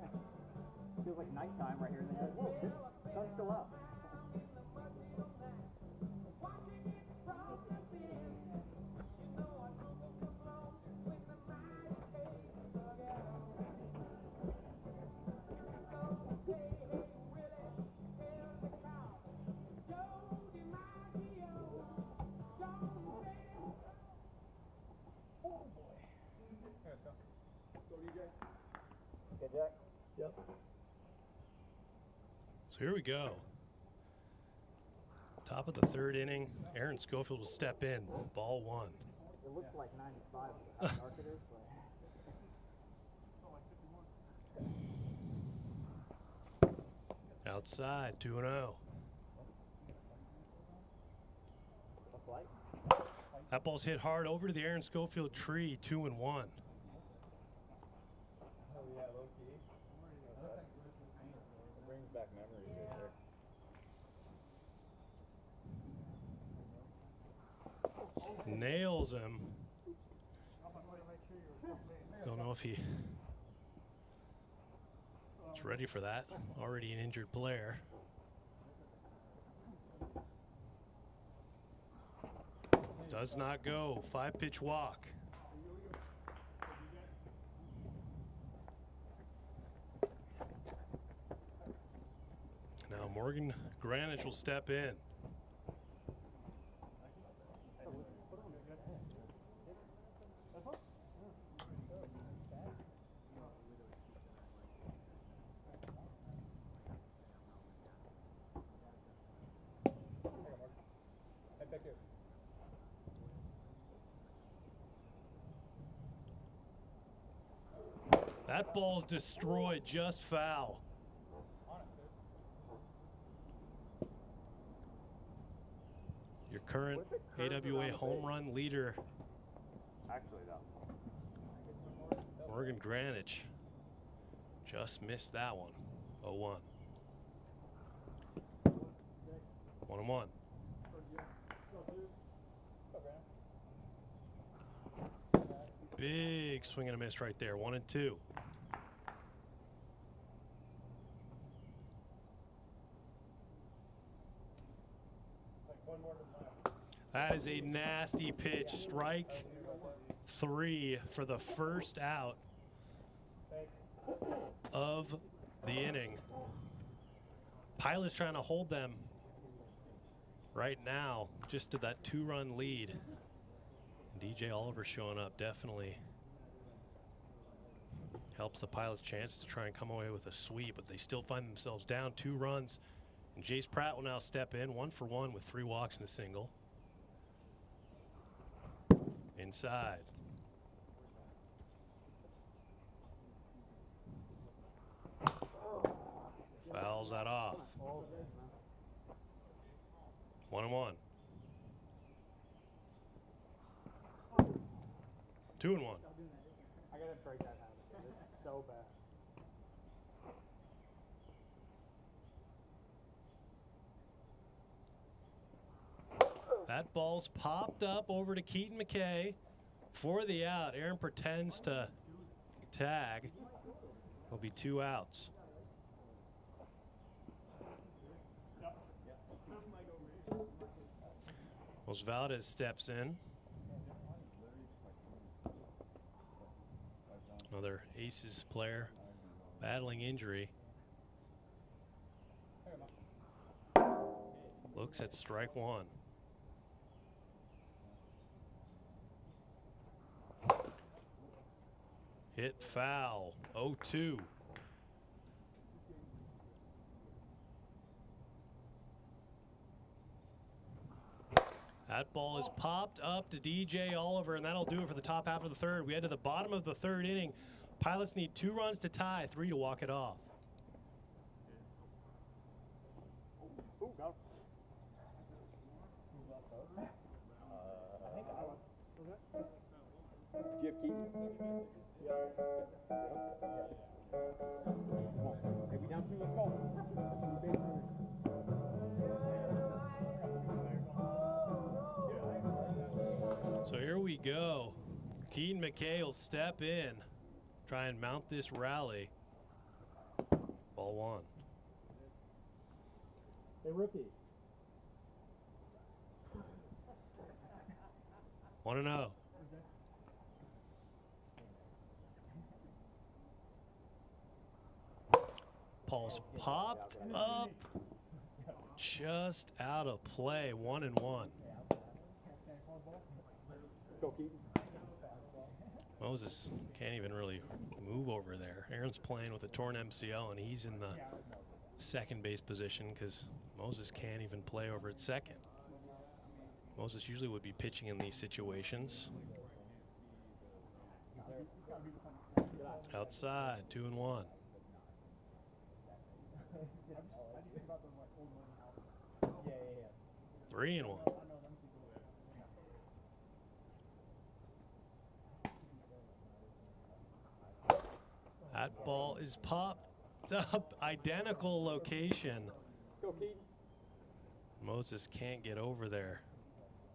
know. Feels like nighttime right here, and then you're like, whoa, the sun's still out. Okay, Jack? Yep. So here we go. Top of the third inning. Aaron Schofield will step in. Ball one. It looks like 95, how dark it is. Outside, 2-0. That ball's hit hard over to the Aaron Schofield tree, 2-1. Oh yeah, low key. It brings back memories right there. Nails him. Don't know if he's ready for that. Already an injured player. Does not go. 5-pitch walk. Now Morgan Granich will step in. That ball's destroyed, just foul. Your current AWA home run leader, Actually, that Morgan Granich, just missed that one. 0-1. 1-1. Big swing and a miss right there. 1-2. That is a nasty pitch. Strike 3 for the first out of the inning. Pilots trying to hold them right now just to that 2-run lead. DJ Oliver showing up definitely helps the Pilots' chance to try and come away with a sweep, but they still find themselves down 2 runs. And Jace Pratt will now step in, 1 for 1 with 3 walks and a single. Inside. Fouls that off. 1-1. 2-1. I gotta break that habit. It's so bad. That ball's popped up over to Keaton McKay for the out. Aaron pretends to tag. There'll be 2 outs. Os Valdez steps in. Another Aces player battling injury. Looks at strike 1. Hit foul, 0-2. That ball is popped up to DJ Oliver, and that'll do it for the top half of the third. We head to the bottom of the third inning. Pilots need 2 runs to tie, 3 to walk it off. Ooh, go. Do you have Keaton? Yeah. Come on. Hey, we down 2, let's go. So here we go. Keaton McKay will step in. try and mount this rally. Ball 1. Hey, rookie. 1-0. Paul's popped up. Just out of play. 1-1. Moses can't even really move over there. Aaron's playing with a torn MCL, and he's in the second base position because Moses can't even play over at second. Moses usually would be pitching in these situations. Outside, 2-1. 3-1. That ball is popped up, identical location. Moses can't get over there.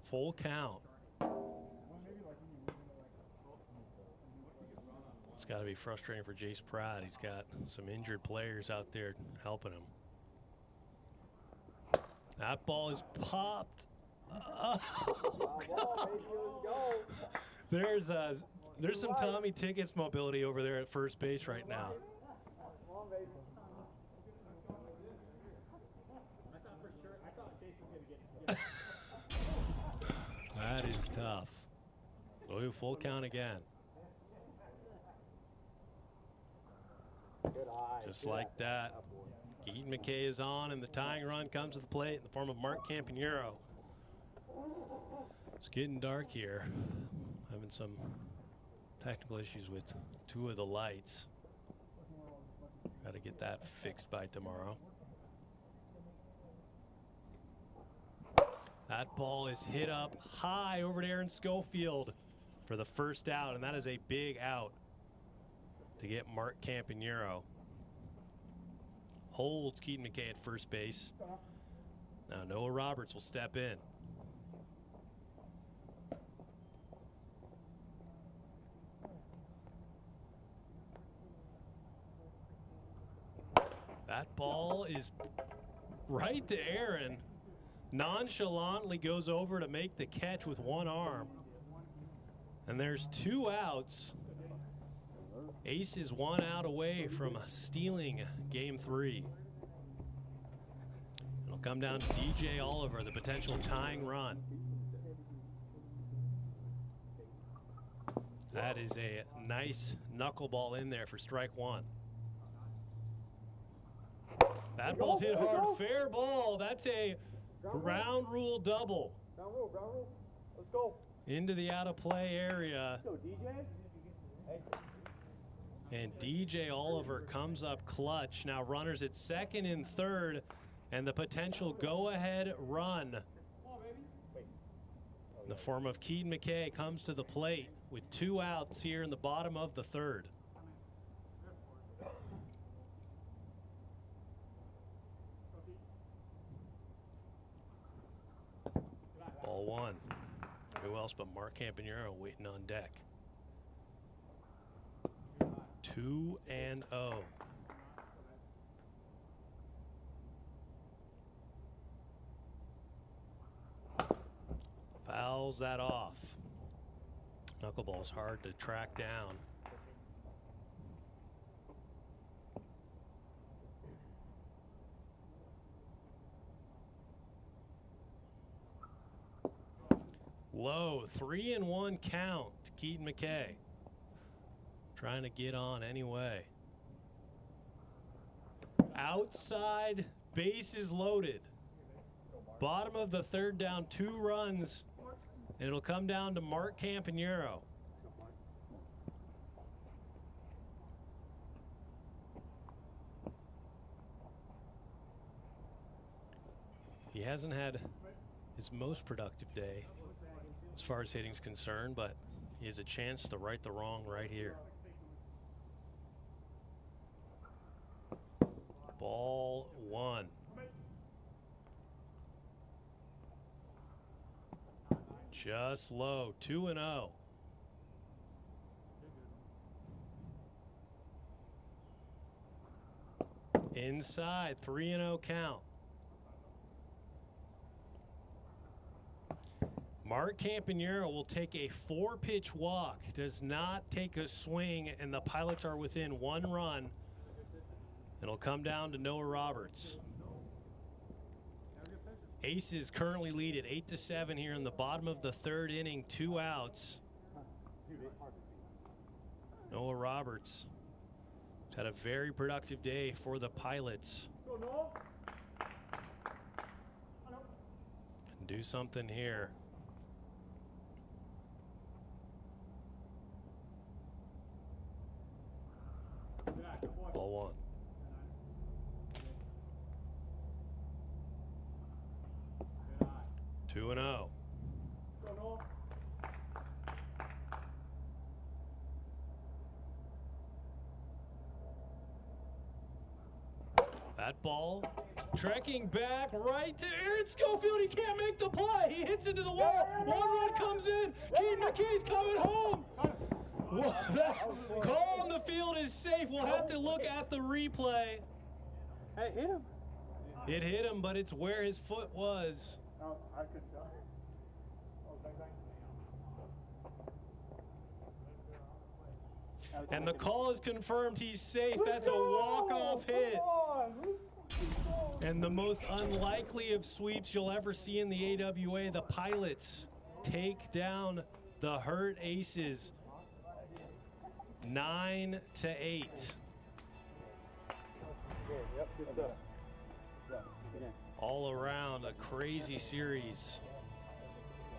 Full count. It's got to be frustrating for Jace Pratt. He's got some injured players out there helping him. That ball is popped. Oh, there's some Tommy Tickets mobility over there at first base right now. That is tough. So full count again. Just like that. Keaton McKay is on, and the tying run comes to the plate in the form of Mark Campanero. It's getting dark here. Having some technical issues with 2 of the lights. Got to get that fixed by tomorrow. That ball is hit up high over to Aaron Schofield for the first out, and that is a big out to get Mark Campanero. Holds Keaton McKay at first base. Now Noah Roberts will step in. That ball is right to Aaron. Nonchalantly goes over to make the catch with one arm. And there's 2 outs. Ace is 1 out away from stealing game 3. It'll come down to DJ Oliver, the potential tying run. That is a nice knuckleball in there for strike 1. That ball's hit hard. Fair ball. That's a ground rule double. Ground rule. Let's go. Into the out of play area. Let's go, DJ. And DJ Oliver comes up clutch. Now runners at second and third, and the potential go-ahead run in the form of Keaton McKay comes to the plate with 2 outs here in the bottom of the third. Ball 1. Who else but Mark Campanero waiting on deck? 2-0. Fouls that off. Knuckleball's hard to track down. Low, 3-1 count to Keaton McKay. Trying to get on anyway. Outside, bases loaded. Bottom of the third down, 2 runs. And it'll come down to Mark Campanero. He hasn't had his most productive day as far as hitting's concerned, but he has a chance to right the wrong right here. Ball 1. Just low, 2-0. Inside, 3-0 count. Mark Campanero will take a 4-pitch walk, does not take a swing, and the Pilots are within 1 run. It'll come down to Noah Roberts. Aces currently lead at 8-7 here in the bottom of the 3rd inning, 2 outs. Noah Roberts has had a very productive day for the Pilots. Can do something here. Ball 1. 2-0. That ball trekking back right to Aaron Schofield. He can't make the play. He hits into the wall. 1 run comes in. Keaton McKay's coming home. Well, that call on the field is safe. We'll have to look at the replay. Hey, hit him. It hit him, but it's where his foot was. Oh, I couldn't tell. And the call is confirmed. He's safe. That's a walk-off hit. And the most unlikely of sweeps you'll ever see in the AWA, the Pilots take down the hurt Aces 9-8. All around a crazy series.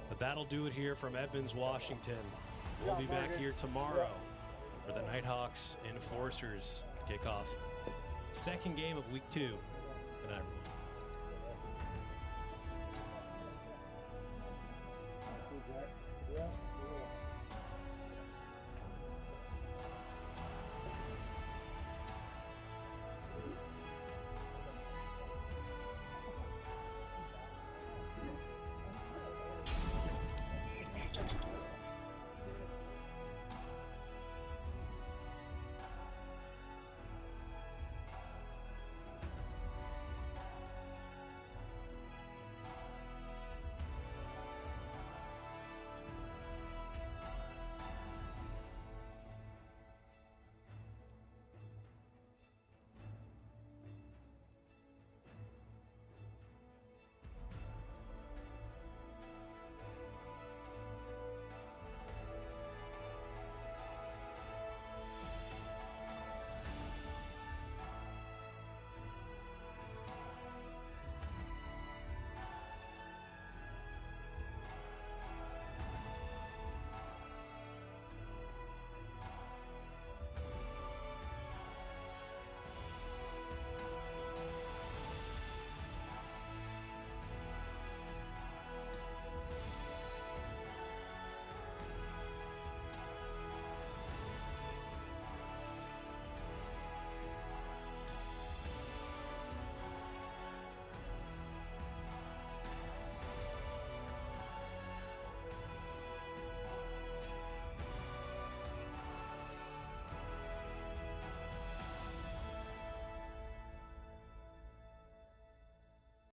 But that'll do it here from Edmonds, Washington. We'll be back here tomorrow for the Nighthawks Enforcers kickoff. 2nd game of week 2. Good night, everyone.